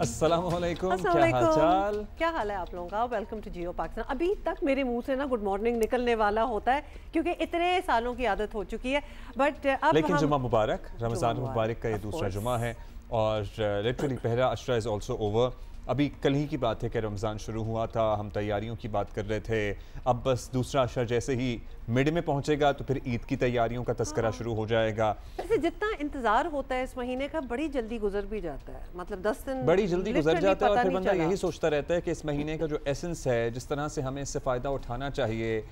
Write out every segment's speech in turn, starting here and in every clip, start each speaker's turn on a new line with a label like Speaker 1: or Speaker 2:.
Speaker 1: अस्सलामुअलैकुम, क्या हाल चाल?
Speaker 2: क्या हाल है आप लोगों का? वेलकम टू जियो पाकिस्तान। अभी तक मेरे मुंह से ना गुड मॉर्निंग निकलने वाला होता है क्योंकि इतने सालों की आदत हो चुकी है, बट अब
Speaker 1: लेकिन जुमा मुबारक, रमज़ान मुबारक का ये दूसरा जुमा है और लिटरली पहला अशरा इज़ ऑल्सो ओवर। अभी कल ही की बात है कि रमज़ान शुरू हुआ था, हम तैयारियों की बात कर रहे थे। अब बस दूसरा अशरा जैसे ही मिड में पहुंचेगा तो फिर ईद की तैयारियों का तस्करा शुरू हो जाएगा।
Speaker 2: वैसे जितना इंतजार होता है इस महीने का, बड़ी जल्दी गुजर भी जाता है, मतलब 10 दिन
Speaker 1: बड़ी जल्दी गुजर जाता है और फिर बंदा
Speaker 2: चला।
Speaker 1: यही सोचता रहता है कि इस महीने का जो एसेंस है, जिस तरह से हमें इससे फ़ायदा उठाना चाहिए,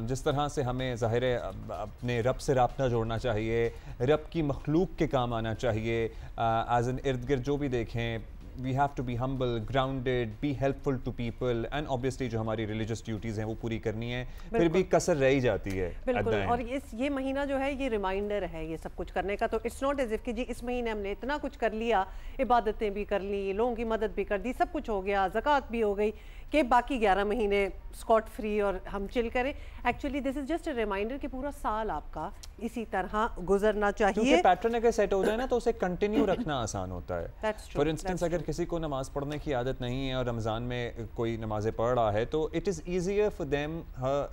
Speaker 1: जिस तरह से हमें ज़ाहिर है अपने रब से राब्ता जोड़ना चाहिए, रब की मखलूक के काम आना चाहिए, एज एन इर्द गिर्द जो भी देखें, we have to be humble, grounded, be helpful to people and obviously जो हमारी रिलीजियस ड्यूटीज़ हैं वो पूरी करनी है, फिर भी कसर रह ही जाती है।
Speaker 2: बिल्कुल, और ये महीना जो है ये रिमाइंडर है ये सब कुछ करने का। तो इट्स नॉट एज इफ कि जी इस महीने हमने इतना कुछ कर लिया, इबादतें भी कर ली, लोगों की मदद भी कर दी, सब कुछ हो गया, ज़कात भी हो गई, कि बाकी 11 महीने स्कॉट फ्री और हम चिल करें। Actually this is just a reminder कि पूरा साल आपका इसी तरह गुजरना चाहिए।
Speaker 1: क्योंकि पैटर्न अगर सेट हो जाए ना तो उसे कंटिन्यू रखना आसान होता है। फॉर इंस्टेंस अगर किसी को नमाज पढ़ने की आदत नहीं है और रमज़ान में कोई नमाजें पढ़ रहा है तो it is easier for them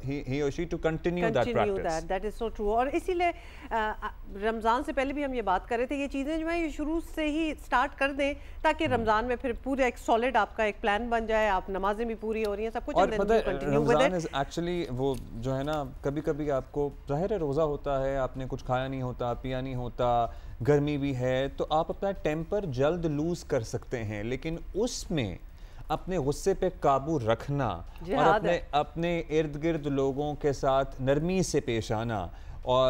Speaker 1: he और she to continue that practice.
Speaker 2: That is so true. और इसीलिए रमज़ान से पहले भी हम ये बात कर रहे थे, ये चीज़ें जो है ये शुरू से ही स्टार्ट कर दें ताकि रमज़ान में फिर पूरा एक सॉलिड आपका एक प्लान बन जाए, आप नमाजें भी पूरी हो रही हैं, सब कुछ।
Speaker 1: और पता है रमज़ान इज एक्चुअली वो जो है ना, कभी कभी आपको ज़ाहिर है रोज़ा होता है, आपने कुछ खाया नहीं होता, पिया नहीं होता, गर्मी भी है, तो आप अपना टेम्पर जल्द लूज़ कर सकते हैं, लेकिन उसमें अपने गुस्से पे काबू रखना और अपने इर्द गिर्द लोगों के साथ नरमी से पेश आना और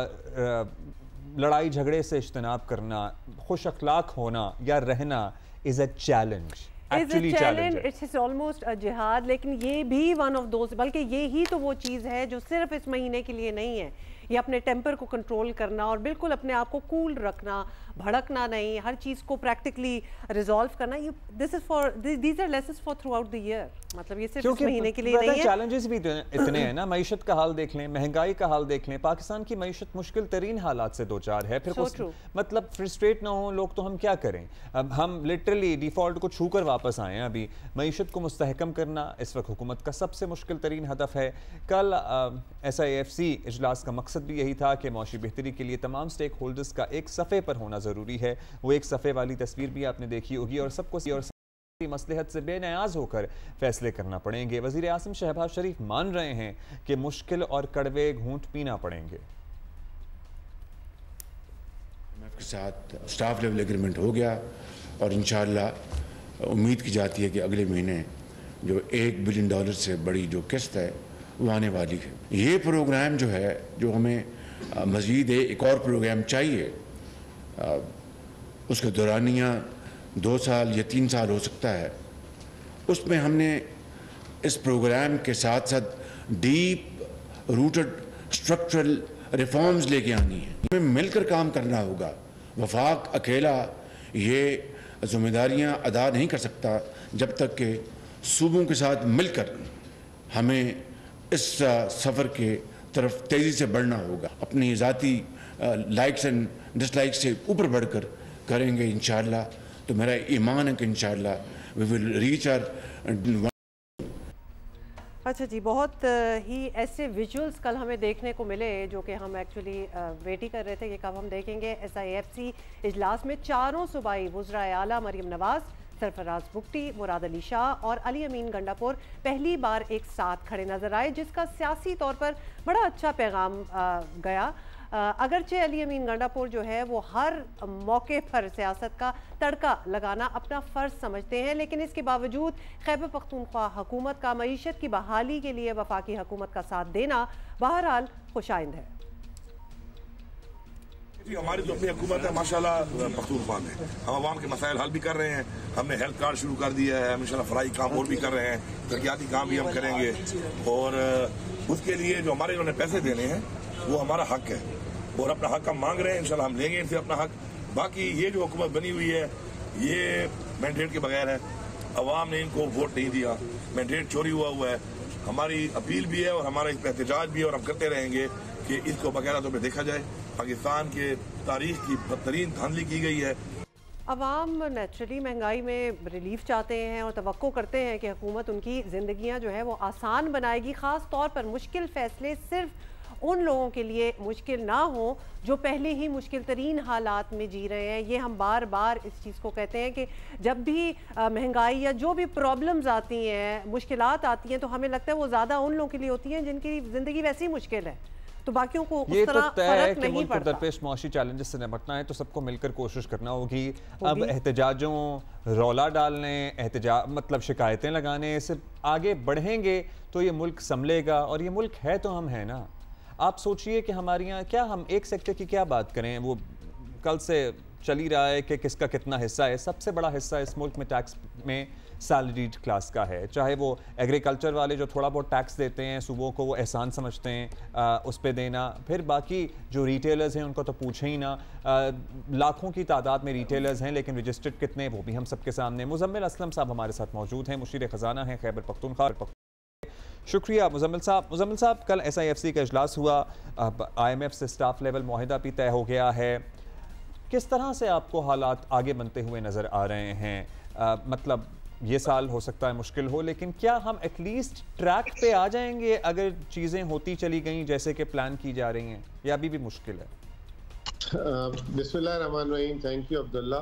Speaker 1: लड़ाई झगड़े से इज्तनाब करना, खुश अखलाक होना या रहना is a challenge.
Speaker 2: It's almost a जिहाद। लेकिन ये भी वन ऑफ दोस्त, बल्कि ये ही तो वो चीज़ है जो सिर्फ इस महीने के लिए नहीं है। ये अपने टेम्पर को कंट्रोल करना और बिल्कुल अपने आप को कूल रखना, भड़कना नहीं, हर चीज़ को प्रैक्टिकली रिजॉल्व करना, ये this is for these are lessons for throughout the year. मतलब ये सिर्फ इस महीने के लिए नहीं है।
Speaker 1: चैलेंजेस भी इतने हैं ना, मईशत का हाल देख लें, महंगाई का हाल देख लें, पाकिस्तान की मईशत मुश्किल तरीन हालात से दो चार है, फिर मतलब फ्रस्ट्रेट ना हो लोग तो हम क्या करें। अब हम लिटरली डिफ़ॉल्ट को छू कर वापस आए हैं। अभी मईशत को मुस्तहकम करना इस वक्त हुकूमत का सबसे मुश्किल तरीन हदफ है। कल SIFC इजलास का मकसद भी यही था कि मौशी बेहतरी के लिए तमाम स्टेक होल्डर्स का एक सफ़े पर होना ज़रूरी है। वो एक सफ़े वाली तस्वीर भी आपने देखी होगी और सबको मसलहत से बेनियाज होकर फैसले करना पड़ेंगे। वज़ीर आज़म शहबाज शरीफ मान रहे हैं कि मुश्किल और कड़वे घूंट पीना पड़ेंगे।
Speaker 3: के साथ स्टाफ लेवल एग्रीमेंट हो गया और इंशाअल्लाह उम्मीद की जाती है कि अगले महीने जो $1 बिलियन से बड़ी जो किस्त है वो आने वाली है। ये प्रोग्राम जो है, जो हमें मज़ीद एक और प्रोग्राम चाहिए, उसका दौरानिया 2 साल या 3 साल हो सकता है। उसमें हमने इस प्रोग्राम के साथ साथ डीप रूटेड स्ट्रक्चरल रिफॉर्म्स लेके आनी है। हमें मिलकर काम करना होगा। वफाक अकेला ये जिम्मेदारियां अदा नहीं कर सकता जब तक कि सूबों के साथ मिलकर हमें इस सफ़र के तरफ तेज़ी से बढ़ना होगा। अपनी ज़ाती लाइक्स एंड डिसलाइक्स से ऊपर बढ़कर करेंगे इंशाअल्लाह, तो मेरा ईमान है कि इंशाअल्लाह वी विल रीच आवर।
Speaker 2: अच्छा जी, बहुत ही ऐसे विजुअल्स कल हमें देखने को मिले जो कि हम एक्चुअली वेट ही कर रहे थे कि कब हम देखेंगे। SIFC इजलास में चारों सूबाई वुज़राए आला मरीम नवाज़, सरफराज बुगटी, मुराद अली शाह और अली अमीन गंडापुर पहली बार एक साथ खड़े नजर आए, जिसका सियासी तौर पर बड़ा अच्छा पैगाम गया। अगरचे अली अमीन गंडापुर जो है वो हर मौके पर सियासत का तड़का लगाना अपना फ़र्ज समझते हैं, लेकिन इसके बावजूद खैबर पख्तूनख्वा हुकूमत का मईशत की बहाली के लिए वफाकी हुकूमत का साथ देना बहरहाल खुशाइंद है।
Speaker 4: जी, हमारी जो अपनी हुकूमत है माशाल्लाह पख्तूनख्वा में हम आवाम के मसाइल हल भी कर रहे हैं। हमने हेल्थ कार्ड शुरू कर दिया है, इंशाल्लाह फराई काम और भी कर रहे हैं, तरक्याती काम भी हम करेंगे और उसके लिए जो हमारे उन्होंने पैसे देने हैं वो हमारा हक है और अपना हक हम मांग रहे हैं। इंशाल्लाह हम लेंगे इनसे अपना हक। बाकी ये जो हुकूमत बनी हुई है ये मैंडेट के बगैर है, अवाम ने इनको वोट नहीं दिया, मैंडेट चोरी हुआ है। हमारी अपील भी है और हमारा इस पर एहतजाज भी है और हम करते रहेंगे कि इसको बगैर तो देखा जाए। पाकिस्तान के तारीख की बदतरीन धांधली की गई है।
Speaker 2: अवाम नेचुरली महंगाई में रिलीफ चाहते हैं और तवक्को करते हैं कि हुकूमत उनकी ज़िंदगियां जो है वो आसान बनाएगी। ख़ास तौर पर मुश्किल फ़ैसले सिर्फ उन लोगों के लिए मुश्किल ना हो जो पहले ही मुश्किल तरीन हालात में जी रहे हैं। ये हम बार बार इस चीज़ को कहते हैं कि जब भी महंगाई या जो भी प्रॉब्लम्स आती हैं, मुश्किलात आती हैं, तो हमें लगता है वो ज़्यादा उन लोगों के लिए होती हैं जिनकी ज़िंदगी वैसी मुश्किल है, तो बाकियों को उस तरह फर्क नहीं पड़ता।
Speaker 1: दरपेश मौशी चैलेंजेस से निपटना है तो सबको मिलकर कोशिश करना होगी। अब एहतजाजों, रौला डालने, मतलब शिकायतें लगाने से आगे बढ़ेंगे तो ये मुल्क संभलेगा, और ये मुल्क है तो हम हैं ना। आप सोचिए कि हमारे यहाँ क्या, हम एक सेक्टर की क्या बात करें, वो कल से चली रहा है कि किसका कितना हिस्सा है। सबसे बड़ा हिस्सा इस मुल्क में टैक्स में सैलरीड क्लास का है, चाहे वो एग्रीकल्चर वाले जो थोड़ा बहुत टैक्स देते हैं सूबों को, वो एहसान समझते हैं उस पे देना। फिर बाकी जो रिटेलर्स हैं उनको तो पूछे ही ना, लाखों की तादाद में रिटेलर्स हैं लेकिन रजिस्टर्ड कितने वो भी हम सबके सामने। मुजम्मिल असलम साहब हमारे साथ मौजूद हैं, मुशीर ख़जाना हैं खैबर पख्तूनख्वा। शुक्रिया मुजम्मिल साहब। मुजम्मिल साहब, कल SIFC का इजलास हुआ, IMF से स्टाफ लेवल मुआहिदा भी तय हो गया है। किस तरह से आपको हालात आगे बनते हुए नज़र आ रहे हैं? मतलब ये साल हो सकता है मुश्किल हो, लेकिन क्या हम एटलीस्ट ट्रैक पे आ जाएंगे अगर चीज़ें होती चली गई जैसे कि प्लान की जा रही हैं, या अभी भी मुश्किल है?
Speaker 5: बिस्मिल्लाहिर्रहमानिर्रहीम। Thank you Abdullah.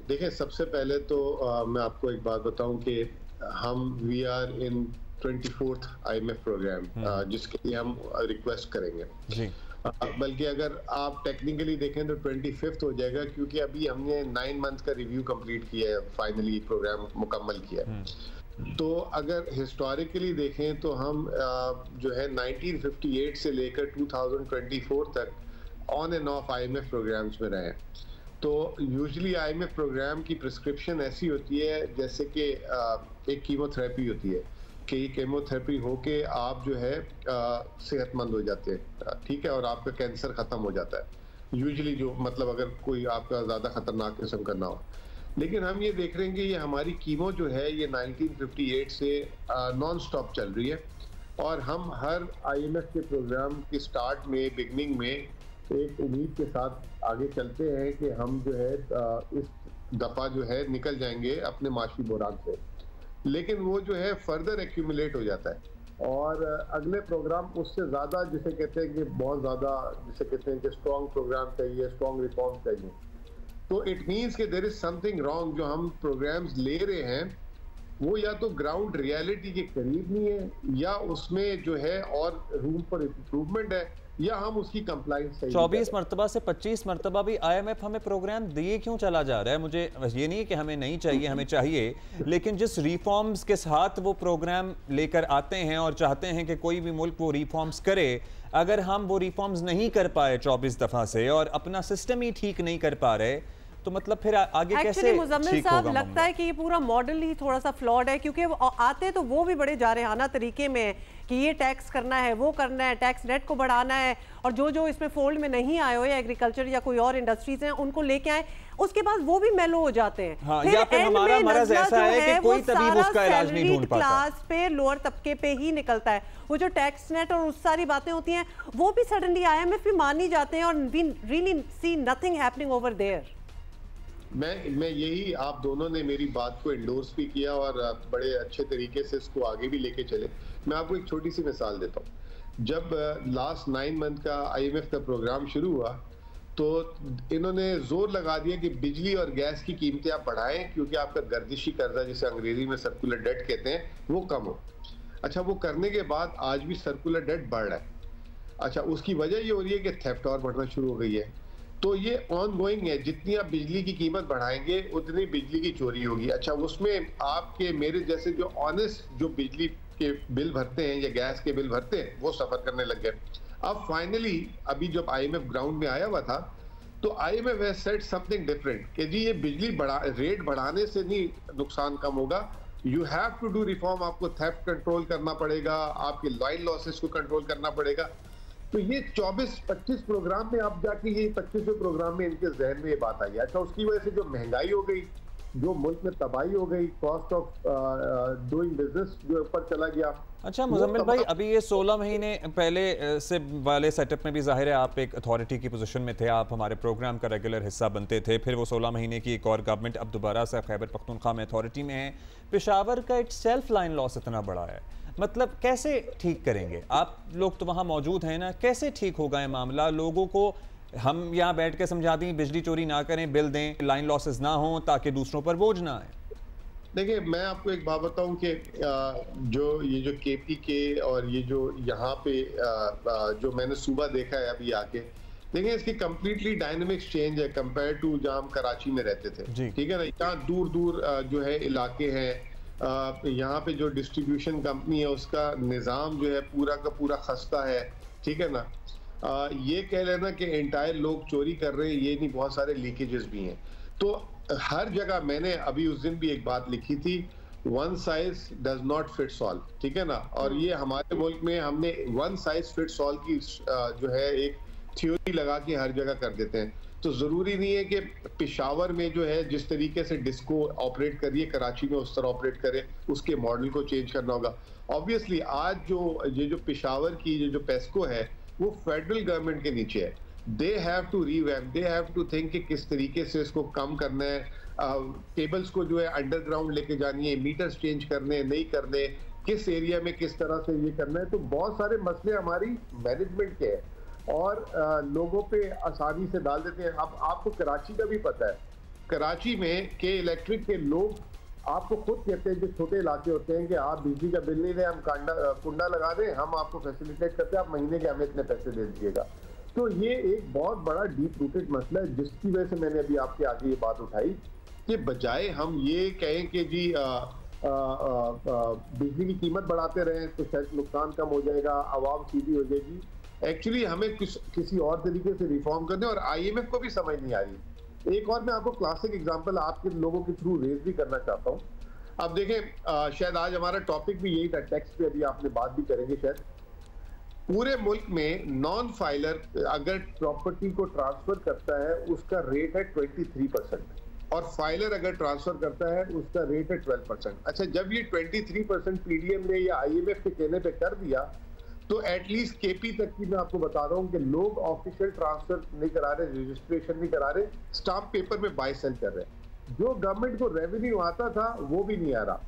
Speaker 5: देखिए, सबसे पहले तो मैं आपको एक बात बताऊं कि हम we are in 24th IMF program, जिसके लिए हम रिक्वेस्ट करेंगे जी। बल्कि अगर आप टेक्निकली देखें तो 25th हो जाएगा, क्योंकि अभी हमने 9 मंथ का रिव्यू कंप्लीट किया है, फाइनली प्रोग्राम मुकम्मल किया है। तो अगर हिस्टोरिकली देखें तो हम जो है 1958 से लेकर 2024 तक on and off IMF programs में रहे। तो यूजुअली IMF प्रोग्राम की प्रिस्क्रिप्शन ऐसी होती है जैसे कि एक कीमोथेरेपी होती है कि ये कीमोथेरेपी होके आप जो है सेहतमंद हो जाते हैं, ठीक है, और आपका कैंसर ख़त्म हो जाता है यूजुअली, जो मतलब अगर कोई आपका ज़्यादा ख़तरनाक किस्म का ना हो। लेकिन हम ये देख रहे हैं कि ये हमारी कीमो जो है ये 1958 से नॉन स्टॉप चल रही है, और हम हर IMF के प्रोग्राम के स्टार्ट में, बिगनिंग में एक उम्मीद के साथ आगे चलते हैं कि हम जो है इस दफ़ा जो है निकल जाएंगे अपने माशी बुरान से। लेकिन वो जो है फर्दर एक्यूमुलेट हो जाता है, और अगले प्रोग्राम उससे ज़्यादा, जिसे कहते हैं कि बहुत ज़्यादा, जिसे कहते हैं कि स्ट्रॉन्ग प्रोग्राम चाहिए, स्ट्रॉन्ग रिफॉर्म चाहिए। तो इट मीन्स कि देयर इज समथिंग रॉन्ग। जो हम प्रोग्राम्स ले रहे हैं वो या तो ग्राउंड रियलिटी के करीब नहीं है, या उसमें जो है और रूम फॉर इम्प्रूवमेंट है, या हम उसकी कंप्लाइंस
Speaker 1: 24 मरतबा से 25 मरतबा भी IMF हमें प्रोग्राम दिए क्यों चला जा रहा है? मुझे ये नहीं कि हमें नहीं चाहिए, हमें चाहिए, लेकिन जिस रिफॉर्म्स के साथ वो प्रोग्राम लेकर आते हैं और चाहते हैं कि कोई भी मुल्क वो रिफॉर्म्स करे, अगर हम वो रिफॉर्म्स नहीं कर पाए 24 दफ़ा से और अपना सिस्टम ही ठीक नहीं कर पा रहे, तो मतलब फिर आगे कैसे
Speaker 2: मुजम्मिल साहब, लगता है कि ये पूरा मॉडल ही थोड़ा सा फ्लॉड है, क्योंकि आते तो वो भी बड़े जारहाना तरीके में कि ये टैक्स करना है, वो करना है, टैक्स नेट को बढ़ाना है, और जो जो इसमें फोल्ड में नहीं आए हो या एग्रीकल्चर या कोई और इंडस्ट्रीज हैं उनको लेके आए, उसके बाद वो भी मेलो हो जाते हैं।
Speaker 1: हाँ, या फिर हमारा मर्ज ऐसा है कि कोई तबीब उसका इलाज नहीं ढूंढ पाता,
Speaker 2: क्लास पे, लोअर तबके पे ही निकलता है। वो जो टैक्स नेट और उस सारी बातें होती हैं वो भी सडनली IMF भी मान ही जाते हैं, और we really see nothing happening over there.
Speaker 5: मैं यही, आप दोनों ने मेरी बात को एंडोर्स भी किया और बड़े अच्छे तरीके से इसको आगे भी लेके चले। मैं आपको एक छोटी सी मिसाल देता हूँ। जब लास्ट 9 मंथ का IMF का प्रोग्राम शुरू हुआ तो इन्होंने जोर लगा दिया कि बिजली और गैस की कीमतें आप बढ़ाएं, क्योंकि आपका गर्दिशी कर्जा, जिसे अंग्रेजी में सर्कुलर डेट कहते हैं, वो कम हो। अच्छा, वो करने के बाद आज भी सर्कुलर डेट बढ़ रहा है। अच्छा, उसकी वजह ये हो रही है कि थेफ्ट और बढ़ना शुरू हो गई है। तो ये ऑन गोइंग है, जितनी आप बिजली की कीमत बढ़ाएंगे उतनी बिजली की चोरी होगी। अच्छा, उसमें आपके मेरे जैसे जो ऑनेस्ट जो बिजली के बिल भरते हैं या गैस के बिल भरते हैं वो सफर करने लग गए। अब फाइनली अभी जब IMF ग्राउंड में आया हुआ था तो IMF has said something different कि जी ये बिजली रेट बढ़ाने से नहीं नुकसान कम होगा, you have to do reform. आपको थेफ्ट कंट्रोल करना पड़ेगा, आपके लॉयल लॉसेस को कंट्रोल करना पड़ेगा। तो ये 24-25 प्रोग्राम में आप जाके ये 25वें प्रोग्राम में इनके जहन में ये बात आई। अच्छा, उसकी वजह से जो महंगाई हो गई जो मुल्क में तबाही हो गई, कॉस्ट ऑफ डूइंग बिजनेस जो ऊपर चला गया।
Speaker 1: अच्छा मुजम्मिल भाई, अभी ये 16 महीने पहले से वाले सेटअप में भी जाहिर है आप एक अथॉरिटी की पोजीशन में थे, आप हमारे प्रोग्राम का रेगुलर हिस्सा बनते थे, फिर वो 16 महीने की एक और गवर्नमेंट अब दोबारा से खैबर पख्तूनख्वा में अथॉरिटी में है। पेशावर का इट सेल्फ लाइन लॉस इतना बड़ा है, मतलब कैसे ठीक करेंगे? आप लोग तो वहाँ मौजूद हैं ना, कैसे ठीक होगा ये मामला? लोगों को हम यहाँ बैठ के समझा दें बिजली चोरी ना करें, बिल दें, लाइन लॉसेस ना हों ताकि दूसरों पर बोझ ना आए।
Speaker 5: देखिए मैं आपको एक बात बताऊं कि जो केपी के और ये जो यहाँ पे जो मैंने सुबह देखा है अभी आके, देखिए इसकी कंप्लीटली डायनामिक्स चेंज है कंपेयर टू जहाँ हम कराची में रहते थे, ठीक है ना। यहाँ दूर दूर जो है इलाके हैं, यहाँ पे जो डिस्ट्रीब्यूशन कंपनी है उसका निज़ाम जो है पूरा का पूरा खस्ता है, ठीक है ना। ये कह लेना कि एंटायर लोग चोरी कर रहे हैं, ये नहीं, बहुत सारे लीकेजेस भी हैं। तो हर जगह मैंने अभी उस दिन भी एक बात लिखी थी, one size does not fits all, ठीक है ना। और ये हमारे मुल्क में हमने वन साइज फिट्स ऑल की जो है एक थ्योरी लगा के हर जगह कर देते हैं। तो जरूरी नहीं है कि पेशावर में जो है जिस तरीके से डिस्को ऑपरेट करिए कराची में उस तरह ऑपरेट करे, उसके मॉडल को चेंज करना होगा। ऑब्वियसली आज जो पेशावर की जो पेस्को है वो फेडरल गवर्नमेंट के नीचे है। They have to revamp, they have to think कि किस तरीके से इसको कम करना है, केबल्स को जो है अंडरग्राउंड लेके जानी है, मीटर्स चेंज करने नहीं करने, किस एरिया में किस तरह से ये करना है। तो बहुत सारे मसले हमारी मैनेजमेंट के हैं और लोगों पे आसानी से डाल देते हैं। अब आपको कराची का भी पता है, कराची में के इलेक्ट्रिक के लोग आपको खुद कहते हैं, जो छोटे इलाके होते हैं, कि आप बिजली का बिल नहीं दें, हम कुंडा लगा दें, हम आपको फैसिलिटेट करते हैं, आप महीने के हमें इतने पैसे दे दीजिएगा। तो ये एक बहुत बड़ा डीप रूटेड मसला है, जिसकी वजह से मैंने अभी आपके आगे ये बात उठाई कि बजाय हम ये कहें कि जी बिजली की कीमत बढ़ाते रहें तो शायद नुकसान कम हो जाएगा, आवाम सीधी हो जाएगी। एक्चुअली हमें किसी और तरीके से रिफॉर्म करने, और IMF को भी समझ नहीं आ रही। एक और मैं आपको क्लासिक एग्जांपल आपके लोगों के थ्रू रेज भी करना चाहता हूँ। अब देखें, शायद आज हमारा टॉपिक भी यही था, टैक्स पे अभी आपने बात भी करेंगे शायद। पूरे मुल्क में नॉन फाइलर अगर प्रॉपर्टी को ट्रांसफर करता है उसका रेट है 23%, और फाइलर अगर ट्रांसफर करता है उसका रेट है 12%। अच्छा, जब ये 23% PDM ने या IMF के कहने पे कर दिया, तो एटलीस्ट KP तक की मैं आपको बता रहा हूँ कि लोग ऑफिशियल ट्रांसफर नहीं करा रहे, रजिस्ट्रेशन नहीं करा रहे, स्टाम्प पेपर में बाय सेल कर रहे हैं। जो गवर्नमेंट को रेवेन्यू आता था वो भी नहीं आ रहा।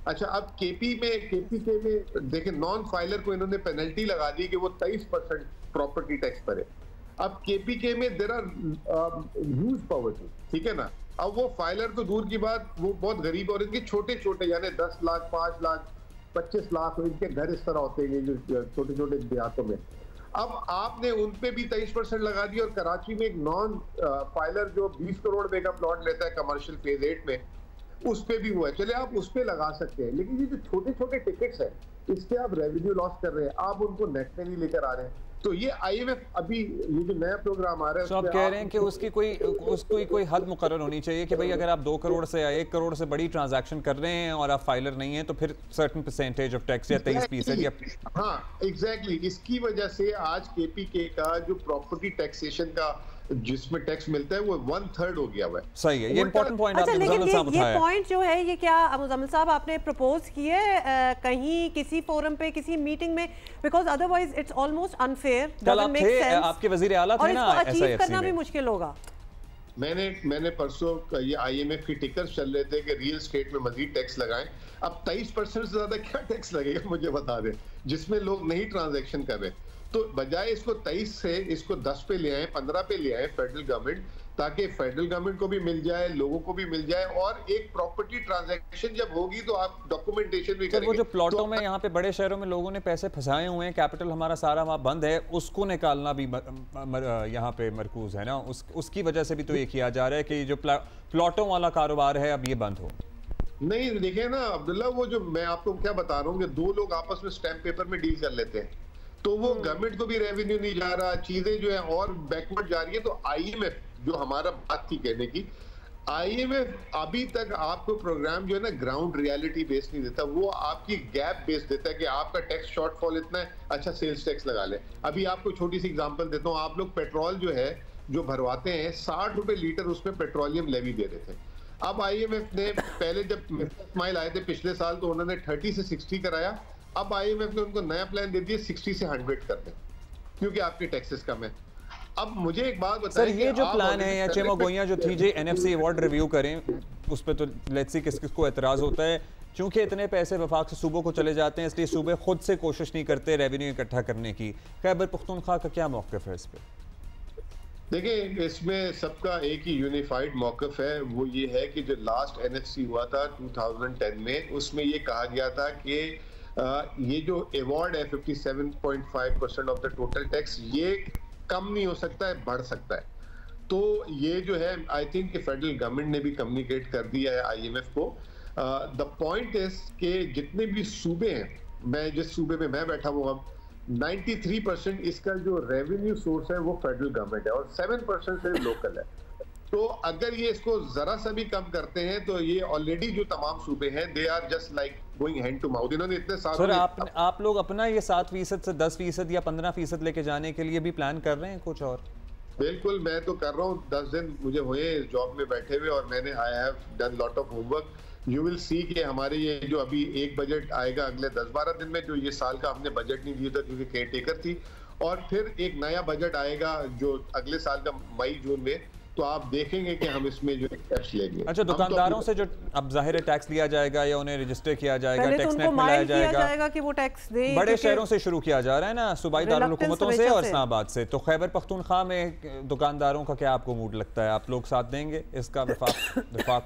Speaker 5: अच्छा, अब KP में देखें, नॉन फाइलर को इन्होंने पेनल्टी लगा दी कि वो 23% प्रॉपर्टी टैक्स भरे। अब KPK में देयर आर ह्यूज पॉवर्टी, ठीक है ना। अब वो फाइलर तो दूर की बात, वो बहुत गरीब और इनके छोटे छोटे यानी 10 लाख 5 लाख 25 लाख इनके घर इस तरह होते हैं जो छोटे छोटे देहातों में। अब आपने उन पे भी 23% लगा दिया, और कराची में एक नॉन फाइलर जो 20 करोड़ रुपए का प्लॉट लेता है कमर्शियल फेज 8 में, उस पे भी हुआ है। चले आप उस पे लगा सकते हैं, लेकिन ये जो छोटे छोटे टिकट्स हैं इससे आप रेवेन्यू लॉस कर रहे हैं, आप उनको नेट में नहीं लेकर आ रहे हैं। तो ये IMF अभी ये जो नया प्रोग्राम आ रहा है,
Speaker 1: तो आप कह रहे हैं कि उसकी कोई हद मुकर्रर होनी चाहिए कि भाई अगर आप 2 करोड़ से या 1 करोड़ से बड़ी ट्रांजैक्शन कर रहे हैं और आप फाइलर नहीं है तो फिर सर्टेन परसेंटेज ऑफ टैक्स या 23% या
Speaker 5: हाँ एग्जैक्टली इसकी वजह से आज KPK का जो प्रॉपर्टी टैक्सेशन का जिसमें टैक्स मिलता है वो 1/3 हो गया हुआ है।
Speaker 1: सही है, ये इंपॉर्टेंट पॉइंट
Speaker 2: आपने
Speaker 1: मुजम्मिल साहब उठाया।
Speaker 2: ये पॉइंट जो है ये क्या मुजम्मिल साहब आपने प्रपोज किए कहीं किसी फोरम पे किसी मीटिंग में, because otherwise it's almost unfair, doesn't make sense.
Speaker 1: आपके वजीर आला थे ना,
Speaker 2: अचीव करना भी मुश्किल होगा।
Speaker 5: मैंने परसों ये IMF की टिकर्स चल रहे थे कि रियल स्टेट में मजीद टैक्स लगाएं। अब 23% से ज्यादा क्या टैक्स लगेगा मुझे बता दें, जिसमें लोग नहीं ट्रांजैक्शन कर रहे। तो बजाय इसको 23 से इसको 10 पे ले आए, 15 पे ले आए फेडरल गवर्नमेंट, ताकि फेडरल गवर्नमेंट को भी मिल जाए, लोगों को भी मिल जाए, और एक प्रॉपर्टी ट्रांजैक्शन जब होगी तो आप डॉक्यूमेंटेशन भी करेंगे।
Speaker 1: वो जो प्लॉटों में यहाँ पे बड़े शहरों में लोगों ने पैसे फंसाए हुए हैं, कैपिटल हमारा सारा वहाँ बंद है, उसको निकालना भी यहाँ पे मरकूज है ना, उसकी वजह से भी तो ये किया जा रहा है कि जो प्लॉटों वाला कारोबार है अब ये बंद हो।
Speaker 5: नहीं देखिए ना अब्दुल्ला, वो जो मैं आपको क्या बता रहा हूँ कि 2 लोग आपस में स्टैम्प पेपर में डील कर लेते हैं, तो वो गवर्नमेंट को भी रेवेन्यू नहीं जा रहा, चीजें जो है और बैकवर्ड जा रही है। तो IMF जो हमारा बात थी कहने की, IMF अभी तक आपको प्रोग्राम जो है ना ग्राउंड रियलिटी बेस नहीं देता, वो आपकी गैप बेस देता है कि आपका टैक्स शॉर्टफॉल इतना है, अच्छा सेल्स टैक्स लगा ले। अभी आपको छोटी सी एग्जांपल देता हूँ, आप लोग पेट्रोल जो है जो भरवाते हैं 60 रुपए लीटर उसमें पेट्रोलियम लेवी दे रहे थे। अब IMF ने पहले जब मिस्टर स्माइल आए थे पिछले साल तो उन्होंने 30 से 60 कराया, अब IMF ने उनको नया प्लान दे दिया 60 से 100 कर दें क्योंकि आपके टैक्सेस कम है। अब मुझे एक बात बताएं
Speaker 1: सर, ये जो प्लान है या चेमोगोइया जो थी NFC अवार्ड रिव्यू करें, उस पर तो लेट्स सी किस को एतराज होता है, क्योंकि इतने पैसे वफाक से सूबों को चले जाते हैं इसलिए सूबे खुद से कोशिश नहीं करते रेवेन्यू इकट्ठा करने की। खैबर पख्तूनख्वा का क्या मौक़िफ़ है इस पर?
Speaker 5: देखिए, इसमें सबका एक ही यूनिफाइड मौक़िफ़ है, वो ये है कि जो लास्ट NFC हुआ था 2010 में, उसमें ये कहा गया था कि ये जो अवार्ड है 57.5% ऑफ द टोटल टैक्स, ये कम नहीं हो सकता है, बढ़ सकता है। तो ये जो है आई थिंक कि फेडरल गवर्नमेंट ने भी कम्युनिकेट कर दिया है IMF को। द पॉइंट इज कि जितने भी सूबे हैं, मैं जिस सूबे में मैं बैठा हुआ हूँ, 93% इसका जो रेवेन्यू सोर्स है वो फेडरल गवर्नमेंट है और 7% सिर्फ लोकल है। तो अगर ये इसको जरा सा भी कम करते हैं तो ये ऑलरेडी जो तमाम सूबे हैं they are just like going hand to mouth. इन्होंने इतने साल
Speaker 1: आप लोग अपना ये 7% से 10% या 15% लेके जाने के लिए भी प्लान कर रहे हैं कुछ? और
Speaker 5: बिल्कुल, मैं तो कर रहा हूँ। 10 दिन मुझे हुए इस जॉब में बैठे हुए और मैंने I have done lot of homework. You will see कि हमारे ये जो अभी एक बजट आएगा अगले 10-12 दिन में, जो ये साल का हमने बजट नहीं दिया था क्योंकि केयर टेकर थी, और फिर एक नया बजट आएगा जो अगले साल का मई-जून में, तो आप देखेंगे कि हम इसमें जो टैक्स लेंगे।
Speaker 1: अच्छा, दुकानदारों से जो अब जाहिर है टैक्स लिया जाएगा या उन्हें रजिस्टर किया जाएगा, टैक्स नेट में लाया जाएगा
Speaker 2: कि वो टैक्स दे।
Speaker 1: बड़े शहरों से शुरू किया जा रहा है ना, सूबाई दारुल-हुकूमतों से और इस्लामाबाद से। तो खैबर पख्तूनख्वा में दुकानदारों का क्या आपको मूड लगता है? आप लोग साथ देंगे इसका विफाक?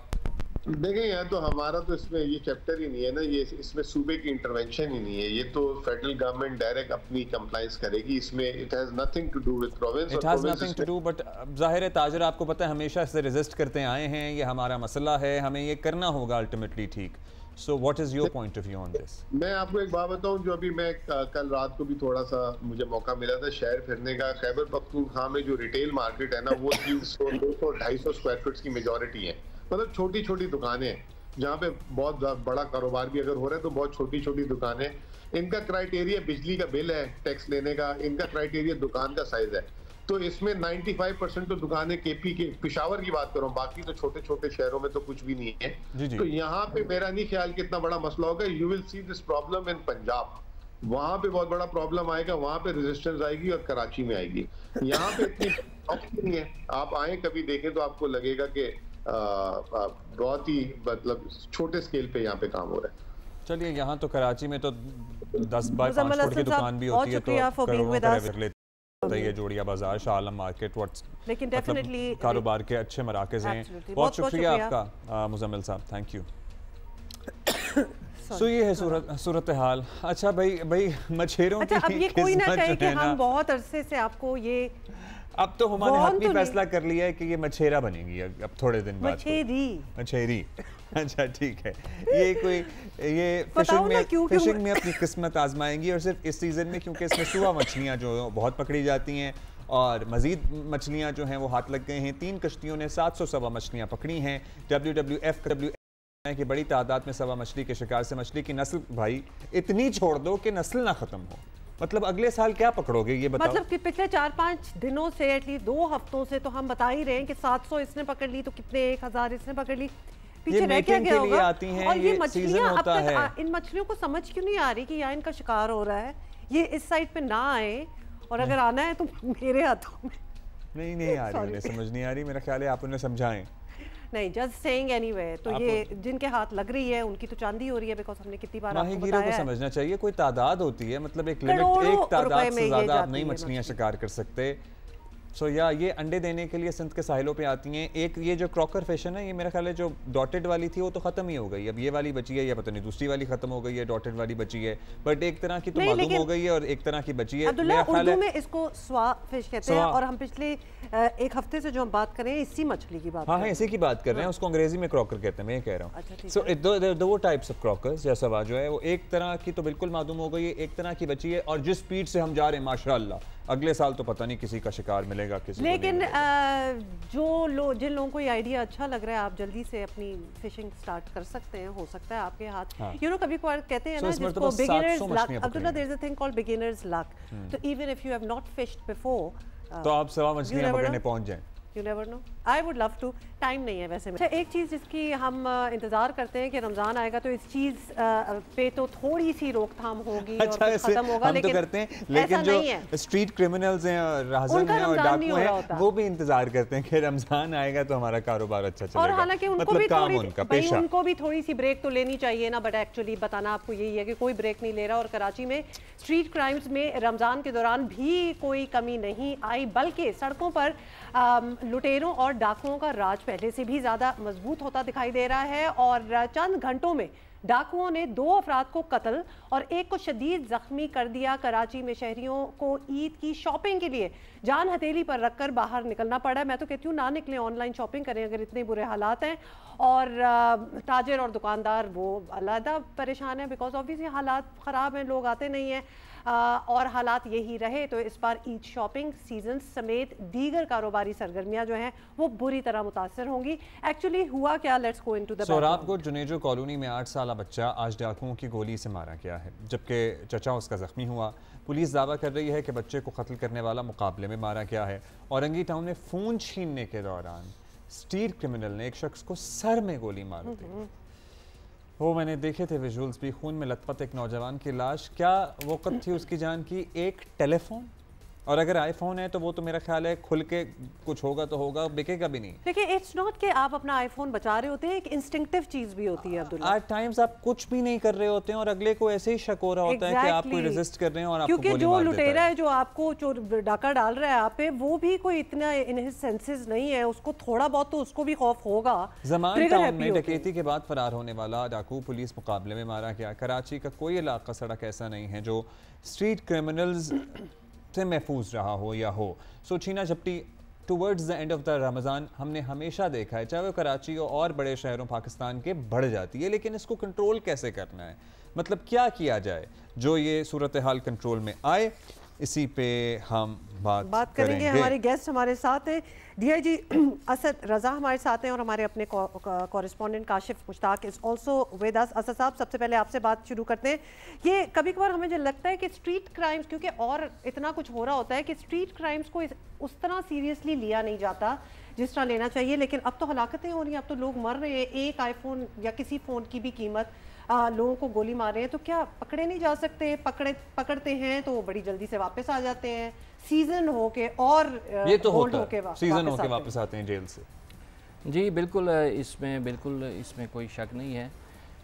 Speaker 5: देखें, यहाँ तो हमारा तो इसमें ये चैप्टर ही नहीं है ना, ये इसमें सूबे की इंटरवेंशन ही नहीं है। ये तो फेडरल गवर्नमेंट डायरेक्ट अपनी कंप्लायंस करेगी, इसमें it has nothing to do with province.
Speaker 1: It has nothing to do, but जाहिर है ताजर आपको पता है हमेशा से रेजिस्ट करते आए हैं, ये हमारा मसला है, हमें ये करना होगा अल्टीमेटली। ठीक, so what is your point of view on this? मैं
Speaker 5: आपको एक बात बताऊं, जो अभी मैं कल रात को भी थोड़ा सा मुझे मौका मिला था शहर फिरने का। खैबर पख्तूनख्वा में जो रिटेल मार्केट है ना, वो 300-200-250 स्क्वायर फीट की मेजॉरिटी है। मतलब छोटी छोटी दुकानें हैं जहाँ पे बहुत बड़ा कारोबार भी अगर हो रहा है तो बहुत छोटी छोटी दुकानें। इनका क्राइटेरिया बिजली का बिल है टैक्स लेने का, इनका क्राइटेरिया दुकान का साइज है। तो इसमें 95% तो दुकानें KP के, पेशावर की बात करूं, बाकी तो छोटे छोटे शहरों में तो कुछ भी नहीं है। तो यहाँ पे मेरा नहीं ख्याल कि इतना बड़ा मसला होगा। You will see this problem in Punjab, वहां पे बहुत बड़ा प्रॉब्लम आएगा, वहां पे रेजिस्टेंस आएगी और कराची में आएगी। यहाँ पे इतनी नहीं है। आप आए कभी देखें तो आपको लगेगा कि बहुत ही मतलब छोटे स्केल पे यहाँ पे काम हो रहा है।
Speaker 1: चलिए, यहाँ तो कराची में तो 10 बाय 5 फुट की दुकान भी होती है, तो ये जोड़िया बाजार, शाह आलम मार्केट,
Speaker 2: लेकिन डेफिनेटली
Speaker 1: कारोबार के अच्छे मराकज़ हैं। बहुत शुक्रिया आपका मुजम्मिल साहब, थैंक यू। सो ये है सूरत हाल। अच्छा भाई मछेरों की
Speaker 2: अब ये कोई ना कहे कि हम बहुत अरसे से आपको ये,
Speaker 1: अब तो हमारे हाथ में फैसला कर लिया है कि ये मछेरा बनेगी अब थोड़े दिन बाद। मछेरी अच्छा ठीक है। ये फिशिंग में अपनी किस्मत आजमाएंगी और सिर्फ इस सीजन में, क्योंकि इसमें सुआ मछलियाँ जो बहुत पकड़ी जाती हैं और मजीद मछलियाँ जो हैं वो हाथ लग गए हैं। 3 कश्तियों ने 700 सवा मछलियाँ पकड़ी हैं। WWF की बड़ी तादाद में सवा मछली के शिकार से मछली की नस्ल भाई इतनी छोड़ दो कि नस्ल ना खत्म हो। मतलब अगले साल क्या पकड़ोगे ये बताओ।
Speaker 2: मतलब कि पिछले 4-5 दिनों से, एटलीस्ट 2 हफ्तों से तो हम बता ही रहे हैं कि 700 इसने पकड़ ली तो कितने 1000 इसने पकड़ ली। पीछे रह क्या गया होगा?
Speaker 1: आती हैं,
Speaker 2: और ये मछलियां अब तक इन मछलियों को समझ क्यों नहीं आ रही कि यहाँ इनका शिकार हो रहा है, ये इस साइड पे ना आए, और अगर आना है तो मेरे हाथों में।
Speaker 1: नहीं आ रही, उन्हें समझ नहीं आ रही। मेरा ख्याल है आप उन्हें समझाएं।
Speaker 2: नहीं, जस्ट सेइंग एनीवे। तो ये जिनके हाथ लग रही है उनकी तो चांदी हो रही है, बिकॉज़ हमने कितनी बार आपको बताया है।
Speaker 1: को समझना चाहिए कोई तादाद होती है, मतलब एक लिमिट, एक तादाद से ज़्यादा आप नहीं मछलियाँ शिकार कर सकते। सो या ये अंडे देने के लिए सिंध के साहिलों पे आती हैं। एक ये जो क्रॉकर फिश है ना, ये मेरा ख्याल है जो डॉटेड वाली थी वो तो खत्म ही हो गई, अब ये वाली बची है या पता नहीं दूसरी वाली खत्म हो गई है, डॉटेड वाली बची है। बट एक तरह की तो मालूम हो गई है और एक तरह की बची है।
Speaker 2: मेरा ख्याल है में इसको स्वा फिश कहते हैं, और हम पिछले 1 हफ्ते से जो हम बात कर रहे हैं इसी मछली की बात,
Speaker 1: हाँ इसी की बात कर रहे हैं। उसको अंग्रेजी में क्रॉकर कहते हैं, मैं कह रहा हूँ। सो 2 टाइप्स ऑफ क्रॉकर्स, जैसा जो है वो एक तरह की तो बिल्कुल मालूम हो गई है, एक तरह की बची है। और जिस स्पीड से हम जा रहे हैं माशाअल्लाह, अगले साल तो पता नहीं किसी का शिकार मिलेगा किसी।
Speaker 2: लेकिन जिन लोगों को ये आइडिया अच्छा लग रहा है, आप जल्दी से अपनी फिशिंग स्टार्ट कर सकते हैं। हो सकता है आपके हाथ, यू नो, कभी कहते हैं ना जिसको beginners luck, Abdullah, there is a thing called beginners luck. तो even if you have not fished before,
Speaker 1: तो आप सवा मछलियां पकड़ने पहुंच जाएं।
Speaker 2: You never know, I would love to, time नहीं है वैसे में। अच्छा, एक चीज़ जिसकी हम इंतज़ार करते हैं कि रमज़ान आएगा तो इस चीज़ पे तो थोड़ी सी रोकथाम होगी और खत्म होगा, लेकिन
Speaker 1: तो करते हैं, लेकिन जो स्ट्रीट क्रिमिनल्स हैं, राहज़न हैं और डाकू हैं, वो भी इंतजार करते हैं कि रमज़ान आएगा तो हमारा कारोबार अच्छा चलेगा।
Speaker 2: और हालांकि उनको भी थोड़ी सी ब्रेक तो लेनी चाहिए ना, बट एक्चुअली बताना आपको यही है कि कोई ब्रेक नहीं ले रहा। और कराची में स्ट्रीट क्राइम्स में रमज़ान के दौरान भी कोई कमी नहीं आई, बल्कि सड़कों पर लुटेरों और डाकुओं का राज पहले से भी ज़्यादा मजबूत होता दिखाई दे रहा है। और चंद घंटों में डाकुओं ने 2 अफराद को कत्ल और एक को शदीद जख्मी कर दिया। कराची में शहरियों को ईद की शॉपिंग के लिए जान हथेली पर रखकर बाहर निकलना पड़ा। मैं तो कहती हूँ ना निकलें, ऑनलाइन शॉपिंग करें अगर इतने बुरे हालात हैं। और ताजिर और दुकानदार वो अलहदा परेशान है, बिकॉज ऑब्वियसली हालात ख़राब हैं, लोग आते नहीं हैं। और हालात यही रहे तो इस बार ईद शॉपिंग सीजन समेत दीगर कारोबारी सरगर्मियां जो हैं वो बुरी तरह मुतासर होंगी। एक्चुअली हुआ क्या, let's go into the background.
Speaker 1: Sohrabkot Junejo colony में 8 साला बच्चा आज डाकुओं की गोली से मारा गया है, जबकि चचा उसका जख्मी हुआ। पुलिस दावा कर रही है कि बच्चे को कत्ल करने वाला मुकाबले में मारा गया है। औरंगी टाउन में फ़ोन छीनने के दौरान स्ट्रीट क्रिमिनल ने एक शख्स को सर में गोली मार दी। वो मैंने देखे थे विजुअल्स भी, खून में लथपथ एक नौजवान की लाश। क्या वक़्त थी उसकी जान की? एक टेलीफोन, और अगर आईफोन है तो वो तो मेरा ख्याल है खुल के कुछ होगा तो होगा, बिकेगा भी नहीं।
Speaker 2: देखिए, इट्स नॉट कि आप अपना आईफोन बचा रहे होते हैं, एक इंस्टिंक्टिव चीज भी होती है अब्दुल्ला।
Speaker 1: एट टाइम्स आप कुछ भी नहीं कर रहे होते हैं और अगले को ऐसे ही शक हो रहा होता है कि आप कोई रेजिस्ट कर रहे हैं और आपको गोली मार देता है।
Speaker 2: क्योंकि जो लुटेरा है, जो आपको डाका डाल रहा है आप पे, वो भी कोई इतना इन हिज सेंसेस नहीं है, उसको थोड़ा बहुत तो उसको भी खौफ होगा।
Speaker 1: ज़मान टाउन में डकैती के बाद फरार होने वाला डाकू पुलिस मुकाबले में मारा गया। कराची का कोई इलाका सड़क ऐसा नहीं है जो स्ट्रीट क्रिमिनल्स से महफूज रहा हो या हो। सो छीना झपटी towards the end of the Ramzan हमने हमेशा देखा है, चाहे वो कराची हो और बड़े शहरों पाकिस्तान के, बढ़ जाती है। लेकिन इसको कंट्रोल कैसे करना है, मतलब क्या किया जाए जो ये सूरत हाल कंट्रोल में आए, इसी पे हम बात करेंगे।
Speaker 2: हमारे गेस्ट हमारे साथ हैं, डीआईजी असद रज़ा हमारे साथ हैं और हमारे अपने correspondent Kashif Mushtaq is also with us. Asad साहब, सबसे पहले आपसे बात शुरू करते हैं। ये कभी कभार हमें जो लगता है कि स्ट्रीट क्राइम्स, क्योंकि और इतना कुछ हो रहा होता है कि स्ट्रीट क्राइम्स को उस तरह सीरियसली लिया नहीं जाता जिस तरह लेना चाहिए। लेकिन अब तो हलाकतें हो रही हैं, अब तो लोग मर रहे हैं। एक आईफोन या किसी फ़ोन की भी कीमत, लोगों को गोली मार रहे हैं, तो क्या पकड़े नहीं जा सकते? पकड़ते हैं तो बड़ी जल्दी से वापस आ जाते हैं, सीजन होके और
Speaker 1: ये तो होल्ड होके सीजन होके वापस आते हैं जेल से।
Speaker 6: जी बिल्कुल, इसमें कोई शक नहीं है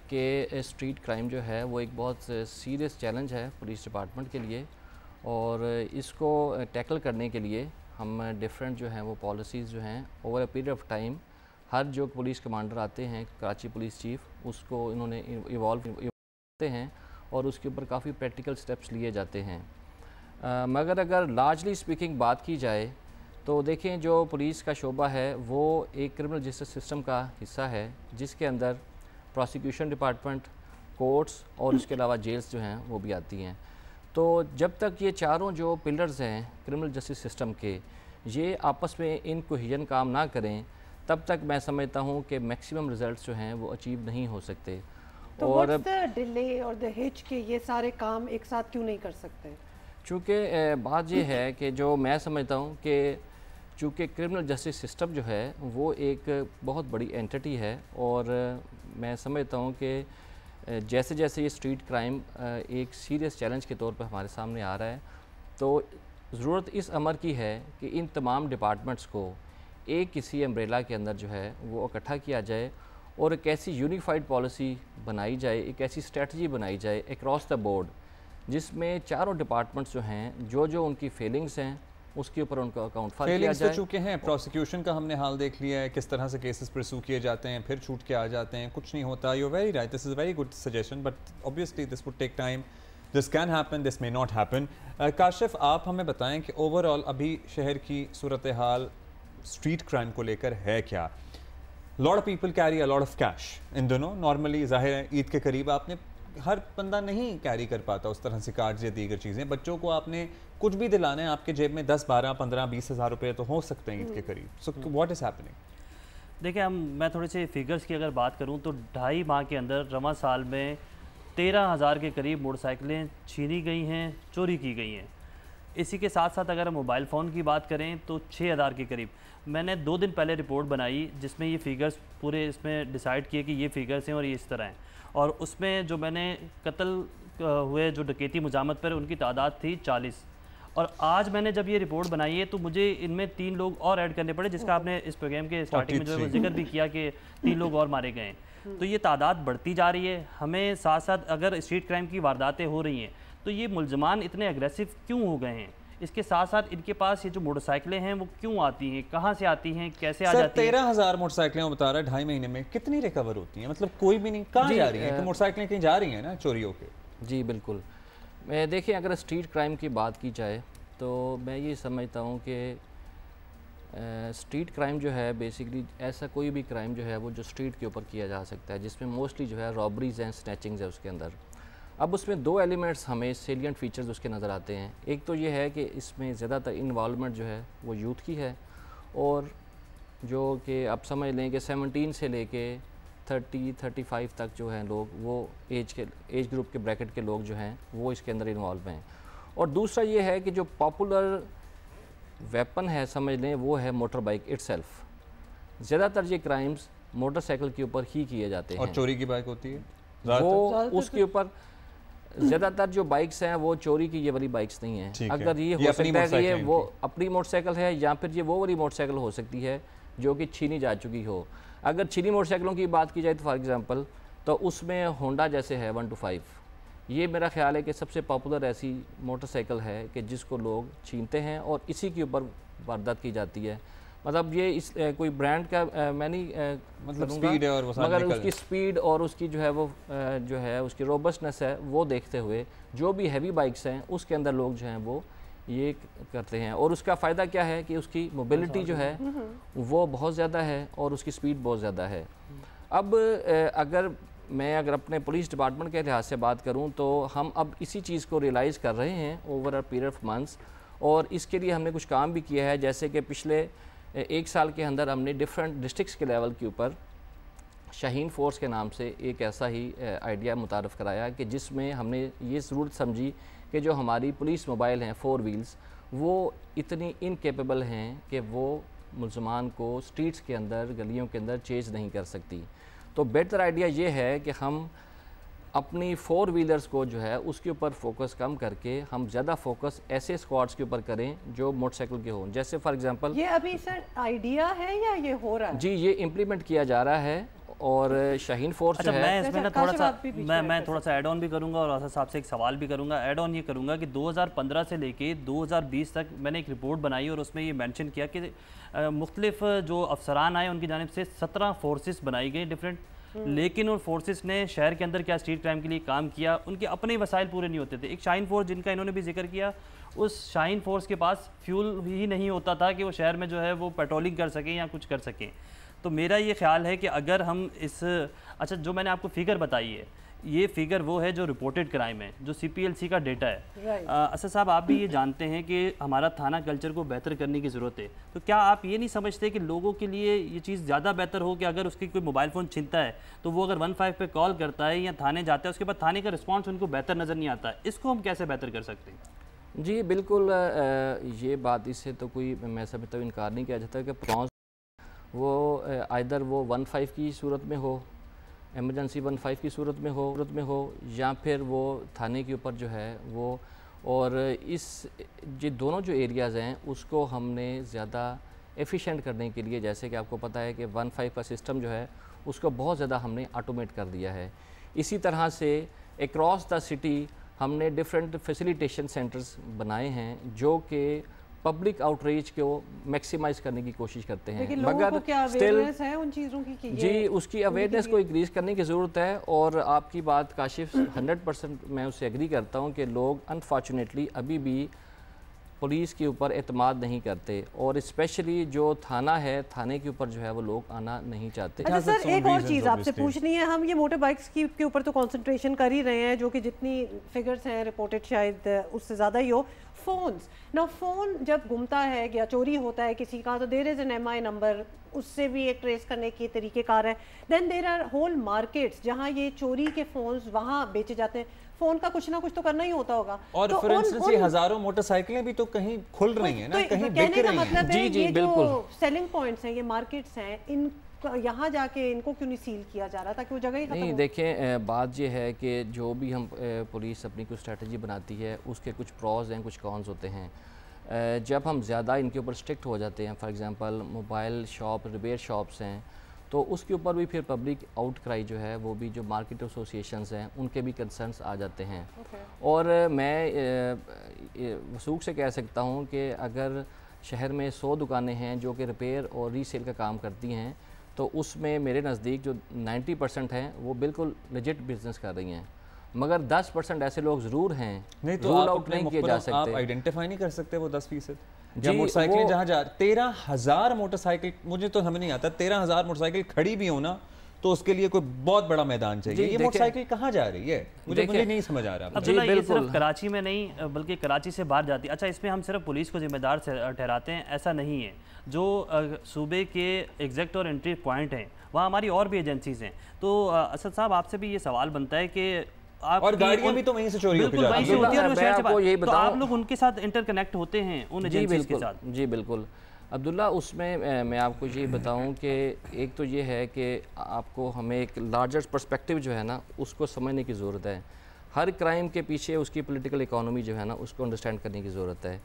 Speaker 6: कि स्ट्रीट क्राइम जो है वो एक बहुत सीरियस चैलेंज है पुलिस डिपार्टमेंट के लिए। और इसको टैकल करने के लिए हम डिफरेंट जो हैं वो पॉलिसीज़ जो हैं over a period of time, हर जो पुलिस कमांडर आते हैं, कराची पुलिस चीफ, उसको इन्होंने इवॉल्व करते हैं और उसके ऊपर काफ़ी प्रैक्टिकल स्टेप्स लिए जाते हैं। मगर अगर लार्जली स्पीकिंग बात की जाए तो देखें, जो पुलिस का शोबा है वो एक क्रिमिनल जस्टिस सिस्टम का हिस्सा है, जिसके अंदर प्रोसिक्यूशन डिपार्टमेंट, कोर्ट्स और उसके अलावा जेल्स जो हैं वो भी आती हैं। तो जब तक ये चारों जो पिलर्स हैं क्रिमिनल जस्टिस सिस्टम के, ये आपस में इन कोहेजन काम ना करें, तब तक मैं समझता हूँ कि मैक्सिमम रिजल्ट्स जो हैं वो अचीव नहीं हो सकते।
Speaker 2: तो और डिले और द हिच के ये सारे काम एक साथ क्यों नहीं कर सकते?
Speaker 6: चूँकि बात ये है कि जो मैं समझता हूँ कि चूँकि क्रिमिनल जस्टिस सिस्टम जो है वो एक बहुत बड़ी एंटिटी है, और मैं समझता हूँ कि जैसे जैसे ये स्ट्रीट क्राइम एक सीरियस चैलेंज के तौर पर हमारे सामने आ रहा है, तो ज़रूरत इस अमर की है कि इन तमाम डिपार्टमेंट्स को एक किसी अम्ब्रेला के अंदर जो है वो इकट्ठा किया जाए और एक ऐसी यूनिफाइड पॉलिसी बनाई जाए, एक ऐसी स्ट्रेटजी बनाई जाए अक्रॉस द बोर्ड, जिसमें चारों डिपार्टमेंट्स जो हैं जो उनकी फेलिंग्स हैं उसके ऊपर उनका अकाउंट फाइल किया जाए।
Speaker 1: चुके हैं, प्रोसिक्यूशन का हमने हाल देख लिया है, किस तरह से केसेस परस्यू किए जाते हैं, फिर छूट के आ जाते हैं, कुछ नहीं होता। You very right, this is very good suggestion, but obviously this would take time, this can happen, this may not happen. Kashif, आप हमें बताएं कि ओवरऑल अभी शहर की सूरत हाल स्ट्रीट क्राइम को लेकर है क्या? Lot of people carry a lot of cash in दोनों। नॉर्मली जाहिर है ईद के करीब आपने, हर बंदा नहीं कैरी कर पाता उस तरह से कार्ड्स या दीगर चीज़ें। बच्चों को आपने कुछ भी दिलाना है, आपके जेब में 10, 12, 15, 20 हज़ार रुपये तो हो सकते हैं ईद के करीब। So what is happening?
Speaker 7: देखिए, मैं थोड़े से फिगर्स की अगर बात करूं तो 2.5 माह के अंदर रमा साल में 13,000 के करीब मोटरसाइकिलें छीनी गई हैं, चोरी की गई हैं। इसी के साथ साथ अगर हम मोबाइल फ़ोन की बात करें तो 6000 के करीब। मैंने 2 दिन पहले रिपोर्ट बनाई जिसमें ये फ़िगर्स पूरे इसमें डिसाइड किए कि ये फ़िगर्स हैं और ये इस तरह हैं, और उसमें जो मैंने कत्ल हुए जो डकैती मुजामत पर उनकी तादाद थी 40, और आज मैंने जब ये रिपोर्ट बनाई है तो मुझे इनमें 3 लोग और ऐड करने पड़े, जिसका आपने इस प्रोग्राम के स्टार्टिंग में जो है जिक्र भी किया कि 3 लोग और मारे गए हैं। तो ये तादाद बढ़ती जा रही है। हमें साथ साथ अगर स्ट्रीट क्राइम की वारदातें हो रही हैं तो ये मुलजमान इतने एग्रेसिव क्यों हो गए हैं? इसके साथ साथ इनके पास ये जो मोटरसाइकिलें हैं वो क्यों आती हैं, कहाँ से आती हैं, कैसे आ जाती हैं?
Speaker 1: 13,000 मोटरसाइकिलें बता रहा है 2.5 महीने में कितनी रिकवर होती हैं? मतलब कोई भी नहीं, कहाँ जा रही हैं? तो मोटरसाइकिलें कहीं जा रही हैं ना चोरी होके।
Speaker 6: जी बिल्कुल। मैं देखिए, अगर स्ट्रीट क्राइम की बात की जाए तो मैं ये समझता हूँ कि स्ट्रीट क्राइम जो है बेसिकली ऐसा कोई भी क्राइम जो है वो जो स्ट्रीट के ऊपर किया जा सकता है, जिसमें मोस्टली जो है रॉबरीज एंड स्नैचिंग्स है उसके अंदर। अब उसमें 2 एलिमेंट्स हमें सेलिएंट फीचर्स उसके नज़र आते हैं। एक तो ये है कि इसमें ज़्यादातर इन्वॉल्वमेंट जो है वो यूथ की है, और जो कि आप समझ लें कि 17 से लेके 30-35 तक जो हैं लोग, वो एज ग्रुप के ब्रैकेट के लोग जो हैं वो इसके अंदर इन्वॉल्व हैं। और दूसरा ये है कि जो पॉपुलर वेपन है समझ लें वो है मोटर बाइक इटसेल्फ। ज़्यादातर ये क्राइम्स मोटरसाइकिल के ऊपर ही किए जाते हैं।
Speaker 1: और चोरी की बाइक होती है
Speaker 6: वो उसके ऊपर ज़्यादातर जो बाइक्स हैं वो चोरी की ये वाली बाइक्स नहीं हैं। अगर ये हो सकता है कि ये वो अपनी मोटरसाइकिल है, या फिर ये वो वाली मोटरसाइकिल हो सकती है जो कि छीनी जा चुकी हो। अगर छीनी मोटरसाइकिलों की बात की जाए तो फॉर एग्जांपल तो उसमें होंडा जैसे है 125, ये मेरा ख्याल है कि सबसे पॉपुलर ऐसी मोटरसाइकिल है कि जिसको लोग छीनते हैं और इसी के ऊपर वारदात की जाती है। मतलब ये इस कोई ब्रांड का मैं नहीं
Speaker 1: मतलब स्पीड है, और वो
Speaker 6: मगर उसकी स्पीड और उसकी जो है वो जो है उसकी रोबस्टनेस है वो देखते हुए जो भी हैवी बाइक्स हैं उसके अंदर लोग जो हैं वो ये करते हैं। और उसका फ़ायदा क्या है कि उसकी मोबिलिटी जो है वो बहुत ज़्यादा है और उसकी स्पीड बहुत ज़्यादा है। अब अगर अपने पुलिस डिपार्टमेंट के लिहाज से बात करूं तो हम अब इसी चीज़ को रियलाइज़ कर रहे हैं over a period of months, और इसके लिए हमने कुछ काम भी किया है। जैसे कि पिछले 1 साल के अंदर हमने डिफरेंट डिस्ट्रिक्ट्स के लेवल के ऊपर शाहीन फोर्स के नाम से एक ऐसा ही आइडिया मुतारफ़ कराया कि जिसमें हमने ये ज़रूरत समझी कि जो हमारी पुलिस मोबाइल हैं 4 व्हील्स वो इतनी इनकेपेबल हैं कि वो मुलजमान को स्ट्रीट्स के अंदर गलियों के अंदर चेज़ नहीं कर सकती। तो बेहतर आइडिया ये है कि हम अपनी 4 व्हीलर्स को जो है उसके ऊपर फोकस कम करके हम ज़्यादा फोकस ऐसे स्क्वाड्स के ऊपर करें जो मोटरसाइकिल के हों। जैसे फॉर एग्जांपल
Speaker 2: ये अभी सर आइडिया है या ये हो रहा है?
Speaker 6: जी ये इम्प्लीमेंट किया जा रहा है और शाहीन फोर्स
Speaker 7: अच्छा,
Speaker 6: जो है
Speaker 7: मैं इसमें ना थोड़ा सा ऐड ऑन भी करूंगा और आसिफ साहब से एक सवाल भी करूंगा। ऐड ऑन ये करूंगा कि 2015 से लेके 2020 तक मैंने एक रिपोर्ट बनाई और उसमें ये मेंशन किया कि मुख्तलिफ जो अफसरान आए उनकी जानिब से 17 फोर्सेस बनाई गई डिफरेंट, लेकिन उन फोर्सेस ने शहर के अंदर क्या स्ट्रीट क्राइम के लिए काम किया, उनके अपने वसाइल पूरे नहीं होते थे। एक शाहीन फोर्स जिनका इन्होंने भी जिक्र किया, उस शाहीन फोर्स के पास फ्यूल ही नहीं होता था कि वो शहर में जो है वो पेट्रोलिंग कर सकें या कुछ कर सकें। तो मेरा ये ख्याल है कि अगर हम अच्छा जो मैंने आपको फ़िगर बताई है ये फ़िगर वो है जो रिपोर्टेड क्राइम है, जो CPLC का डेटा है। असद साहब आप भी ये जानते हैं कि हमारा थाना कल्चर को बेहतर करने की ज़रूरत है, तो क्या आप ये नहीं समझते कि लोगों के लिए ये चीज़ ज़्यादा बेहतर हो कि अगर उसकी कोई मोबाइल फ़ोन छीनता है तो वो अगर 15 पे कॉल करता है या थाने जाता है उसके बाद थाने का रिस्पॉन्स उनको बेहतर नज़र नहीं आता है, इसको हम कैसे बेहतर कर सकते हैं?
Speaker 6: जी बिल्कुल, ये बात इससे तो कोई मैं समझता हूँ इनकार नहीं किया जाता कि रिस्पॉन्स वो आइदर वो 15 की सूरत में हो, एमरजेंसी 15 की सूरत में हो या फिर वो थाने के ऊपर जो है वो। और ये दोनों जो एरियाज़ हैं उसको हमने ज़्यादा एफिशिएंट करने के लिए, जैसे कि आपको पता है कि 15 का सिस्टम जो है उसको बहुत ज़्यादा हमने ऑटोमेट कर दिया है। इसी तरह से अक्रॉस द सिटी हमने डिफरेंट फैसिलिटेशन सेंटर्स बनाए हैं जो कि पब्लिक आउटरीच को मैक्सिमाइज करने की कोशिश करते हैं, मगर
Speaker 2: स्टिल है उन चीज़ों की
Speaker 6: जी उसकी अवेयरनेस को इंक्रीज़ करने की ज़रूरत है। और आपकी बात काशिफ 100% मैं उससे एग्री करता हूँ कि लोग अनफॉर्चुनेटली अभी भी पुलिस के ऊपर एतमाद नहीं करते, और स्पेशली जो थाना है थाने के ऊपर जो है वो लोग आना नहीं चाहते।
Speaker 2: अच्छा सर, एक और चीज़ आपसे पूछनी है, हम ये मोटर बाइक्स के ऊपर तो कंसंट्रेशन कर ही रहे हैं जो कि जितनी फिगर्स हैं रिपोर्टेड शायद उससे ज़्यादा ही हो, फोन्स ना, फ़ोन जब गुमता है या चोरी होता है किसी का तो there is an MI number, उससे भी एक ट्रेस करने के तरीक़ेकार है। Then there are whole markets जहाँ ये चोरी के फ़ोन्स वहाँ बेचे जाते हैं। फ़ोन का कुछ ना कुछ तो करना ही होता होगा।
Speaker 1: और
Speaker 2: तो
Speaker 1: फॉर इंस्टेंस ये हज़ारों मोटरसाइकिलें भी तो कहीं खुल रही हैं ना, कहीं बिक रही हैं।
Speaker 2: मतलब है
Speaker 6: जी
Speaker 2: ये
Speaker 6: बिल्कुल,
Speaker 2: जो सेलिंग पॉइंट्स हैं, ये मार्केट्स हैं, इन यहाँ जाके इनको क्यों नहीं सील किया जा रहा ताकि वो जगह ही खत्म हो?
Speaker 6: नहीं देखें, बात ये है कि जो भी हम पुलिस अपनी कुछ स्ट्रेटजी बनाती है उसके कुछ प्रॉज हैं, कुछ कॉन्स होते हैं। जब हम ज़्यादा इनके ऊपर स्ट्रिक्ट हो जाते हैं, for example mobile shop, repair shops हैं, तो उसके ऊपर भी फिर पब्लिक आउटक्राई जो है वो भी जो मार्केट एसोसिएशंस हैं उनके भी कंसर्न्स आ जाते हैं। और मैं वसूख से कह सकता हूँ कि अगर शहर में 100 दुकानें हैं जो कि रिपेयर और रीसेल का काम करती हैं, तो उसमें मेरे नज़दीक जो 90% हैं वो बिल्कुल लेजिट बिजनेस कर रही हैं, मगर 10% ऐसे लोग ज़रूर हैं
Speaker 1: नहीं तो
Speaker 6: रूल आउट नहीं किए जा सकते।
Speaker 1: आप आइडेंटिफाई नहीं कर सकते वो 10%? जब मोटरसाइकिलें जहाँ जा 13,000 मोटरसाइकिल, मुझे तो हमें नहीं आता, 13,000 मोटरसाइकिल खड़ी भी हो ना तो उसके लिए कोई बहुत बड़ा मैदान चाहिए। ये मोटरसाइकिल कहाँ जा रही है, मुझे नहीं समझ आ रहा।
Speaker 7: अब्दुल्ला, ये सिर्फ कराची में नहीं बल्कि कराची से बाहर जाती है। अच्छा, इसमें हम सिर्फ पुलिस को जिम्मेदार ठहराते हैं, ऐसा नहीं है। जो सूबे के एग्जैक्ट और एंट्री पॉइंट हैं वहाँ हमारी और भी एजेंसीज हैं। तो असद साहब, आपसे भी ये सवाल बनता है कि
Speaker 1: और गाड़ियां भी तो वहीं से चोरी होती
Speaker 6: है,
Speaker 7: तो आप लोग उनके साथ इंटरकनेक्ट होते हैं उन एजेंसीज के साथ?
Speaker 6: जी बिल्कुल अब्दुल्ला, उसमें मैं आपको ये बताऊं कि एक तो ये है कि आपको हमें एक लार्जर पर्सपेक्टिव जो है ना उसको समझने की ज़रूरत है। हर क्राइम के पीछे उसकी पॉलिटिकल इकोनॉमी जो है ना उसको अंडरस्टैंड करने की ज़रूरत है।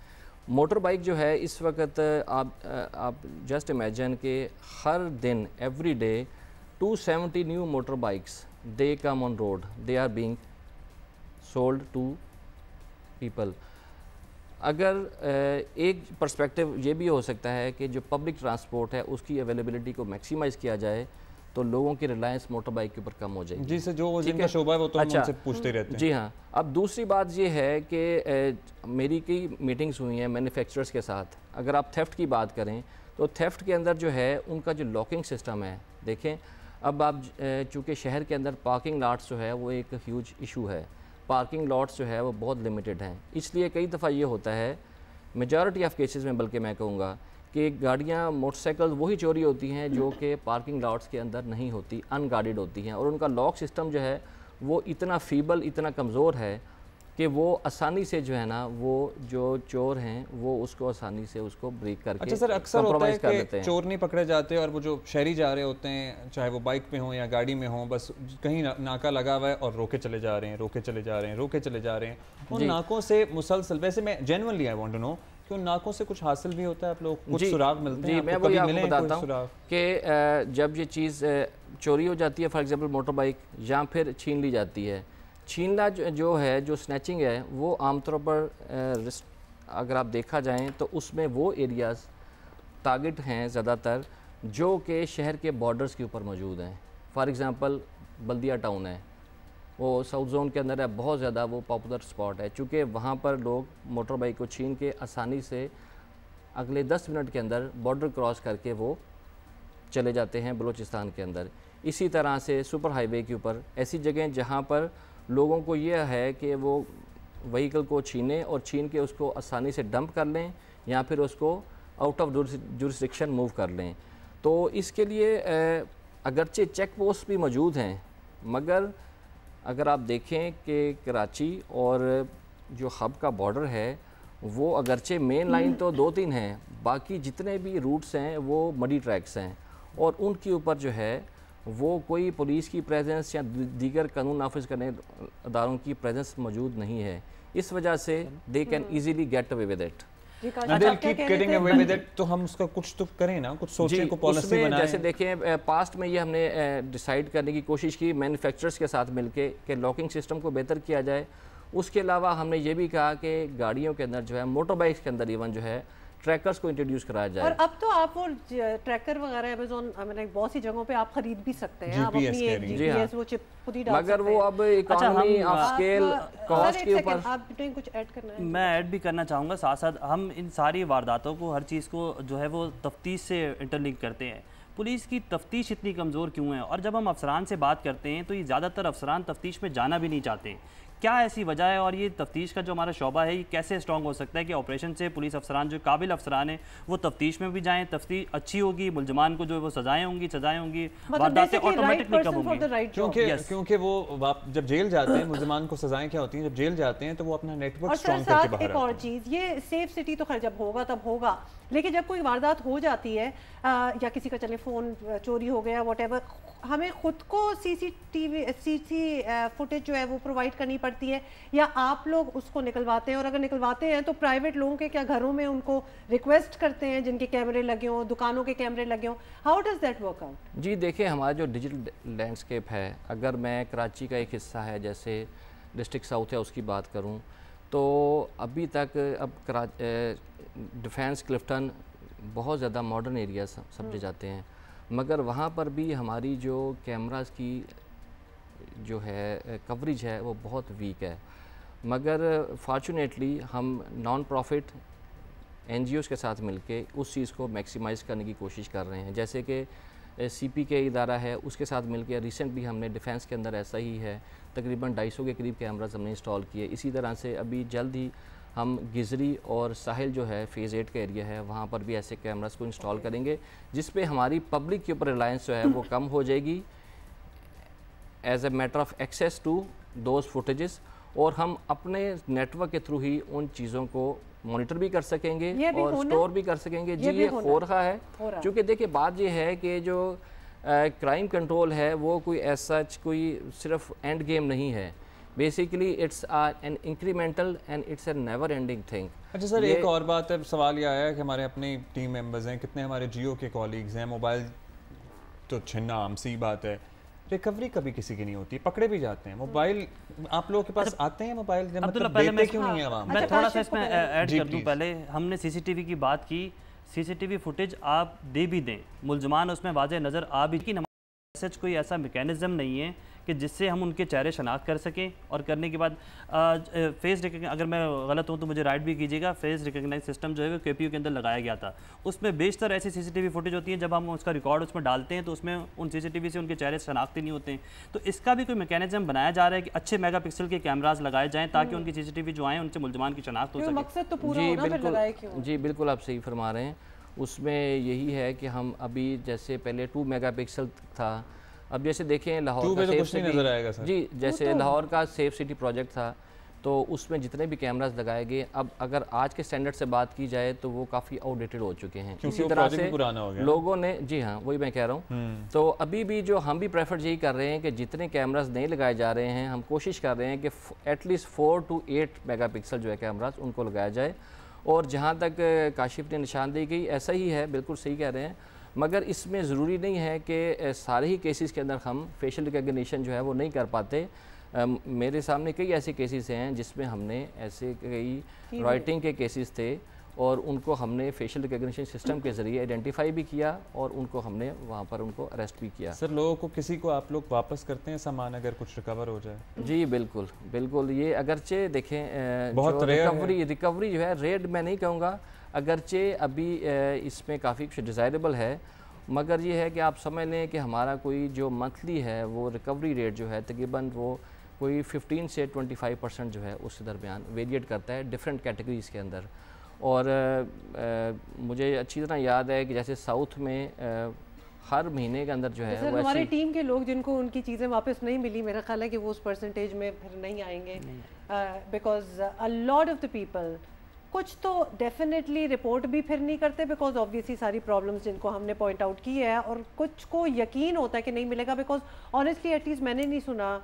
Speaker 6: मोटर बाइक जो है इस वक्त आप जस्ट इमेजिन कि हर दिन every day 270 new motor bikes they come on road, they are being sold to people. अगर एक पर्सपेक्टिव ये भी हो सकता है कि जो पब्लिक ट्रांसपोर्ट है उसकी अवेलेबिलिटी को मैक्सिमाइज़ किया जाए तो लोगों की रिलायंस मोटर बाइक के ऊपर कम हो जाएगी।
Speaker 1: जी से जो जिनका शोभा है वो तो हम उनसे पूछते रहते हैं।
Speaker 6: जी हाँ। अब दूसरी बात ये है कि मेरी कई मीटिंग्स हुई हैं मैन्युफैक्चरर्स के साथ। अगर आप थेफ्ट की बात करें तो थेफ्ट के अंदर जो है उनका जो लॉकिंग सिस्टम है, देखें अब आप चूँकि शहर के अंदर पार्किंग लॉट्स जो है वो एक ह्यूज इशू है, पार्किंग लॉट्स जो है वो बहुत लिमिटेड हैं, इसलिए कई दफ़ा ये होता है मेजॉरिटी ऑफ केसेस में, बल्कि मैं कहूँगा कि गाड़ियाँ मोटरसाइकिल वही चोरी होती हैं जो कि पार्किंग लॉट्स के अंदर नहीं होती, अनगार्डेड होती हैं, और उनका लॉक सिस्टम जो है वो इतना फीबल, इतना कमज़ोर है कि वो आसानी से जो है ना वो जो चोर हैं वो उसको आसानी से उसको ब्रेक करके।
Speaker 1: अच्छा सर, अक्सर होता है कि चोर नहीं पकड़े जाते और वो जो शहरी जा रहे होते हैं, चाहे वो बाइक पे हों या गाड़ी में हों, बस कहीं नाका लगा हुआ है और रोके चले जा रहे हैं, रोके चले जा रहे हैं, रोके चले जा रहे हैं। उन नाकों से मुसलसल, वैसे मैं genuinely I want to know कि उन नाकों से कुछ हासिल भी होता है, आप लोग कुछ सुराग मिलते हैं?
Speaker 6: जी, मैं वही आपको बताता हूँ कि जब ये चीज़ चोरी हो जाती है, फॉर एग्जांपल मोटर बाइक, या फिर छीन ली जाती है, छीनना जो है, जो स्नैचिंग है, वो आमतौर पर अगर आप देखा जाएं तो उसमें वो एरियाज़ टारगेट हैं ज़्यादातर जो कि शहर के बॉर्डर्स के ऊपर मौजूद हैं। फॉर एग्जांपल बल्दिया टाउन है, वो साउथ जोन के अंदर है, बहुत ज़्यादा वो पॉपुलर स्पॉट है, चूँकि वहाँ पर लोग मोटर बाइक को छीन के आसानी से अगले 10 मिनट के अंदर बॉर्डर क्रॉस करके वो चले जाते हैं बलूचिस्तान के अंदर। इसी तरह से सुपर हाईवे के ऊपर ऐसी जगह जहाँ पर लोगों को ये है कि वो व्हीकल को छीनें और छीन के उसको आसानी से डंप कर लें या फिर उसको आउट ऑफ जुरिस्डिक्शन मूव कर लें। तो इसके लिए अगरचे चेक पोस्ट भी मौजूद हैं, मगर अगर आप देखें कि कराची और जो हब का बॉर्डर है वो अगरचे मेन लाइन तो 2-3 हैं, बाकी जितने भी रूट्स हैं वो मडी ट्रैक्स हैं और उनके ऊपर जो है वो कोई पुलिस की प्रेजेंस या दीगर कानून नाफिज करने अदारों की प्रेजेंस मौजूद नहीं है। इस वजह से they can easily get away with it.
Speaker 1: तो हम उसका कुछ तो करें ना, कुछ सोचें, को पॉलिसी बनाएं।
Speaker 6: जैसे देखें पास्ट में ये हमने डिसाइड करने की कोशिश की मैन्युफैक्चरर्स के साथ मिलके कि लॉकिंग सिस्टम को बेहतर किया जाए। उसके अलावा हमने ये भी कहा कि गाड़ियों के अंदर जो है, मोटर बाइक्स के अंदर इवन जो है, ट्रैकर्स को इंट्रोड्यूस कराया जाए।
Speaker 2: और अब तो आप वो ट्रैकर वगैरह अमेज़न बहुत सी जगहों पे आप खरीद भी सकते हैं, आप अपनी GPS वो चिप खुद ही डाल सकते हैं।
Speaker 6: मगर वो अब इकोनॉमी ऑफ स्केल कॉस्ट के ऊपर
Speaker 2: आपने कुछ ऐड करना है?
Speaker 7: मैं ऐड भी करना चाहूँगा, साथ साथ हम इन सारी वारदातों को, हर चीज़ को जो है वो तफ्तीश से इंटरलिंक करते हैं। पुलिस की तफ्तीश इतनी कमज़ोर क्यों है? और जब हम अफसरान से बात करते हैं तो ये ज़्यादातर अफसरान तफ्तीश में जाना भी नहीं चाहते, क्या ऐसी वजह है और ये तफ्तीश का जो हमारा शोबा है ये कैसे स्ट्रॉन्ग हो सकता है कि ऑपरेशन से पुलिस अफसरान जो काबिल अफसरान हैं वो तफ्तीश में भी जाएं, तफ्तीश अच्छी होगी, मुलजमान को जो वो सजाएं होंगी वारदातें ऑटोमेटिकली कम होंगी।
Speaker 1: क्योंकि वो जब जेल जाते हैं, मुलजमान को सजाएं क्या होती हैं, जब जेल जाते हैं तो वो अपना नेटवर्क स्ट्रॉन्ग करके बाहर आते हैं।
Speaker 2: एक और चीज़, ये सेफ सिटी तो खैर जब होगा तब होगा, लेकिन जब कोई वारदात हो जाती है या किसी का चले फ़ोन चोरी हो गया व्हाटएवर, हमें खुद को सीसी फुटेज जो है वो प्रोवाइड करनी पड़ती है या आप लोग उसको निकलवाते हैं? और अगर निकलवाते हैं तो प्राइवेट लोगों के क्या घरों में उनको रिक्वेस्ट करते हैं जिनके कैमरे लगे हों, दुकानों के कैमरे लगे हों? How does that work out?
Speaker 6: जी देखिए, हमारा जो डिजिटल लैंडस्केप है, अगर मैं कराची का एक हिस्सा है जैसे डिस्ट्रिक्ट साउथ है उसकी बात करूँ तो अभी तक अब डिफेंस क्लिफ्टन बहुत ज़्यादा मॉडर्न एरिया समझे जाते हैं, मगर वहाँ पर भी हमारी जो कैमरास की जो है कवरेज है वो बहुत वीक है। मगर फॉर्चुनेटली हम नॉन प्रॉफिट NGOs के साथ मिलके उस चीज़ को मैक्सिमाइज़ करने की कोशिश कर रहे हैं। जैसे कि CP के इदारा है उसके साथ मिलके रिसेंटली हमने डिफेंस के अंदर ऐसा ही है तकरीबन 250 के करीब कैमरास हमने इंस्टॉल किए। इसी तरह से अभी जल्द ही हम गिजरी और साहिल जो है फ़ेज़ 8 का एरिया है वहाँ पर भी ऐसे कैमरास को इंस्टॉल करेंगे जिस पे हमारी पब्लिक के ऊपर रिलायंस जो है वो कम हो जाएगी as a matter of access to those footages, और हम अपने नेटवर्क के थ्रू ही उन चीज़ों को मॉनिटर भी कर सकेंगे और स्टोर भी कर सकेंगे। जी ये हो रहा है, क्योंकि देखिए बात ये है कि जो क्राइम कंट्रोल है वो कोई ऐसा कोई सिर्फ एंड गेम नहीं है, basically it's an incremental and it's a never ending thing.
Speaker 1: अच्छा सर, एक और बात है, सवाल ये आया है कि हमारे अपने टीम मेंबर्स हैं, कितने हमारे जियो के कॉलीग्स हैं, मोबाइल तो छिन्ना आम सी बात है, रिकवरी कभी किसी की नहीं होती, पकड़े भी जाते हैं। मोबाइल आप लोगों के पास आते हैं मोबाइल, मतलब देते क्यों नहीं है आवाम?
Speaker 7: मैं थोड़ा सा इसमें ऐड कर दूं। पहले हमने CCTV की बात की, CCTV फुटेज आप दे भी दें, मुलजमान उसमें वाज़ेह नज़र आ भी, लेकिन हमारे सच कोई ऐसा मैकेनिज़्म नहीं है कि जिससे हम उनके चेहरे शनाख्त कर सकें और करने के बाद फेस रिकग्नाइज, अगर मैं गलत हूँ तो मुझे राइट भी कीजिएगा, फेस रिकग्नाइज सिस्टम जो है वो KPU के अंदर लगाया गया था। उसमें बेशतर ऐसी CCTV फुटेज होती है जब हम उसका रिकॉर्ड उसमें डालते हैं तो उसमें उन CCTV से उनके चेहरे शनाख्ती नहीं होते हैं। तो इसका भी कोई मैकेनिज्म बनाया जा रहा है कि अच्छे मेगापिक्सल के कैमराज लगाए जाएँ ताकि उनकी CCTV जो आएँ उनसे मुलजमान की शनाख्त हो सके।
Speaker 6: जी बिल्कुल आप सही फरमा रहे हैं। उसमें यही है कि हम अभी जैसे पहले 2 मेगापिक्सल था, अब जैसे देखें लाहौर का सेफ सिटी नजर आएगा सर। जी जैसे लाहौर का सेफ सिटी प्रोजेक्ट था तो उसमें जितने भी कैमरास लगाए गए, अब अगर आज के स्टैंडर्ड से बात की जाए तो वो काफ़ी आउटडेटेड हो चुके हैं। इसी तरह से लोगों ने, जी हाँ वही मैं कह रहा हूँ, तो अभी भी जो हम भी प्रेफर यही कर रहे हैं कि जितने कैमरास नहीं लगाए जा रहे हैं हम कोशिश कर रहे हैं कि एटलीस्ट 4 to 8 मेगापिक्सल जो है कैमरास उनको लगाया जाए। और जहाँ तक काशिफ ने निशानदेही की, ऐसा ही है, बिल्कुल सही कह रहे हैं, मगर इसमें ज़रूरी नहीं है कि सारे ही केसेस के अंदर हम फेशियल रिकग्निशन जो है वो नहीं कर पाते। मेरे सामने कई ऐसे केसेस हैं जिसमें हमने ऐसे कई राइटिंग के केसेस थे और उनको हमने फेशियल रिकग्निशन सिस्टम के ज़रिए आइडेंटिफाई भी किया और उनको हमने वहाँ पर उनको अरेस्ट भी किया।
Speaker 1: सर लोगों को, किसी को आप लोग वापस करते हैं सामान अगर कुछ रिकवर हो जाए? जी
Speaker 6: बिल्कुल बिल्कुल, ये अगरचे देखें
Speaker 1: बहुत
Speaker 6: रिकवरी जो है रेट मैं नहीं कहूँगा, अगरचे अभी इसमें काफ़ी कुछ डिज़ायरेबल है, मगर ये है कि आप समझ लें कि हमारा कोई जो मंथली है वो रिकवरी रेट जो है तकरीबन वो कोई 15 से 25% जो है उस दरमियान वेरिएट करता है डिफरेंट कैटेगरीज़ के अंदर। और मुझे अच्छी तरह याद है कि जैसे साउथ में हर महीने के अंदर जो है वो
Speaker 2: हमारी टीम के लोग जिनको उनकी चीज़ें वापस नहीं मिली, मेरा ख्याल है कि वो उस परसेंटेज में फिर नहीं आएंगे, because a lot of the people कुछ तो डेफिनेटली रिपोर्ट भी फिर नहीं करते बिकॉज ऑब्वियसली सारी प्रॉब्लम्स जिनको हमने पॉइंट आउट की है, और कुछ को यकीन होता है कि नहीं मिलेगा बिकॉज ऑनेस्टली एटलीस्ट मैंने नहीं सुना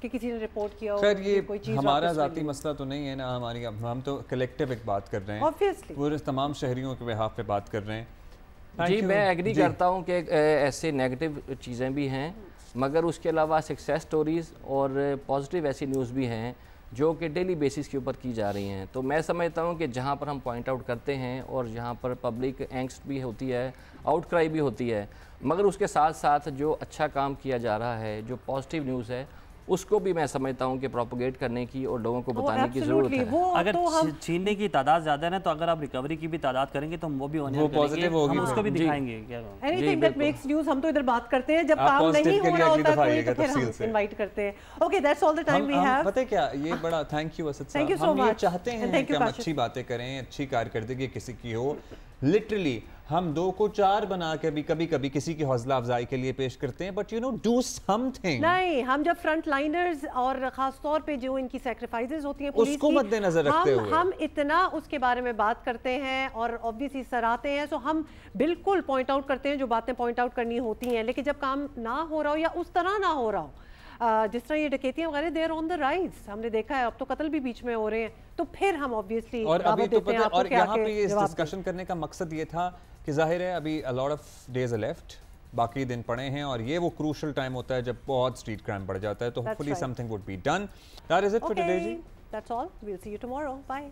Speaker 2: कि किसी ने रिपोर्ट किया हो।
Speaker 1: सर ये कोई चीज़ हमारा ज़ाती मसला तो नहीं है ना, हमारी, हम तो कलेक्टिव एक बात कर रहे हैं,
Speaker 2: ऑब्वियसली
Speaker 1: पूरे तमाम शहरियों के बिहाफ पे बात कर रहे हैं।
Speaker 6: जी मैं एग्री करता हूँ कि ऐसे नेगेटिव चीज़ें भी हैं, मगर उसके अलावा सक्सेस स्टोरीज़ और पॉजिटिव ऐसी न्यूज़ भी हैं जो कि डेली बेसिस के ऊपर की जा रही हैं। तो मैं समझता हूँ कि जहाँ पर हम पॉइंट आउट करते हैं और जहाँ पर पब्लिक एंग्स्ट भी होती है, आउटक्राई भी होती है, मगर उसके साथ साथ जो अच्छा काम किया जा रहा है, जो पॉजिटिव न्यूज़ है उसको भी मैं समझता हूँ कि प्रोपोगेट करने की और लोगों को बताने की ज़रूरत है।
Speaker 7: अगर तो छीनने की तादाद ज़्यादा है ना, तो अगर आप रिकवरी की भी तादाद करेंगे तो वो भी पॉजिटिव होगी, हम उसको भी दिखाएंगे।
Speaker 2: एनीथिंग दैट मेक्स न्यूज़, हम तो इधर बात करते हैं, जब काम नहीं हो रहा होता कोई तो फिर हम इनवाइट करते हैं। Okay, that's all the time we have.
Speaker 1: पता है क्या, ये बड़ा थैंक यू असद साहब, हम ये चाहते हैं कि हम अच्छी बातें करें, अच्छी कारकर्दगी किसी की हो। लिटरली हम 2 को 4 बना के भी कभी कभी किसी की हौसला अफजाई के लिए पेश करते हैं, but you know do something.
Speaker 2: नहीं, हम जब फ्रंट लाइनर्स और खास तौर पे जो इनकी सैक्रिफाइसेस होती हैं पुलिस
Speaker 1: उसको मद्देनजर रखते हुए
Speaker 2: हम इतना उसके बारे में बात करते हैं और ऑब्वियसली सराहते हैं, सो हम बिल्कुल पॉइंट आउट करते हैं जो बातें पॉइंट आउट करनी होती हैं। लेकिन जब काम ना हो रहा हो या उस तरह ना हो रहा हो, जिस तरह ये डकैतियां वगैरह they are on the rise, हमने देखा है, अब तो कत्ल भी बीच में हो रहे हैं, तो फिर हम ऑब्वियसली
Speaker 1: और अभी तो पता है, और यहाँ पे इस डिस्कशन करने का मकसद ये था कि जाहिर है अभी a lot of days are left, बाकी दिन पड़े हैं, और ये वो क्रूशल टाइम होता है जब बहुत स्ट्रीट क्राइम बढ़ जाता है, तो hopefully something would be done. That is it for today ji.
Speaker 2: That's all, we will see you tomorrow, bye.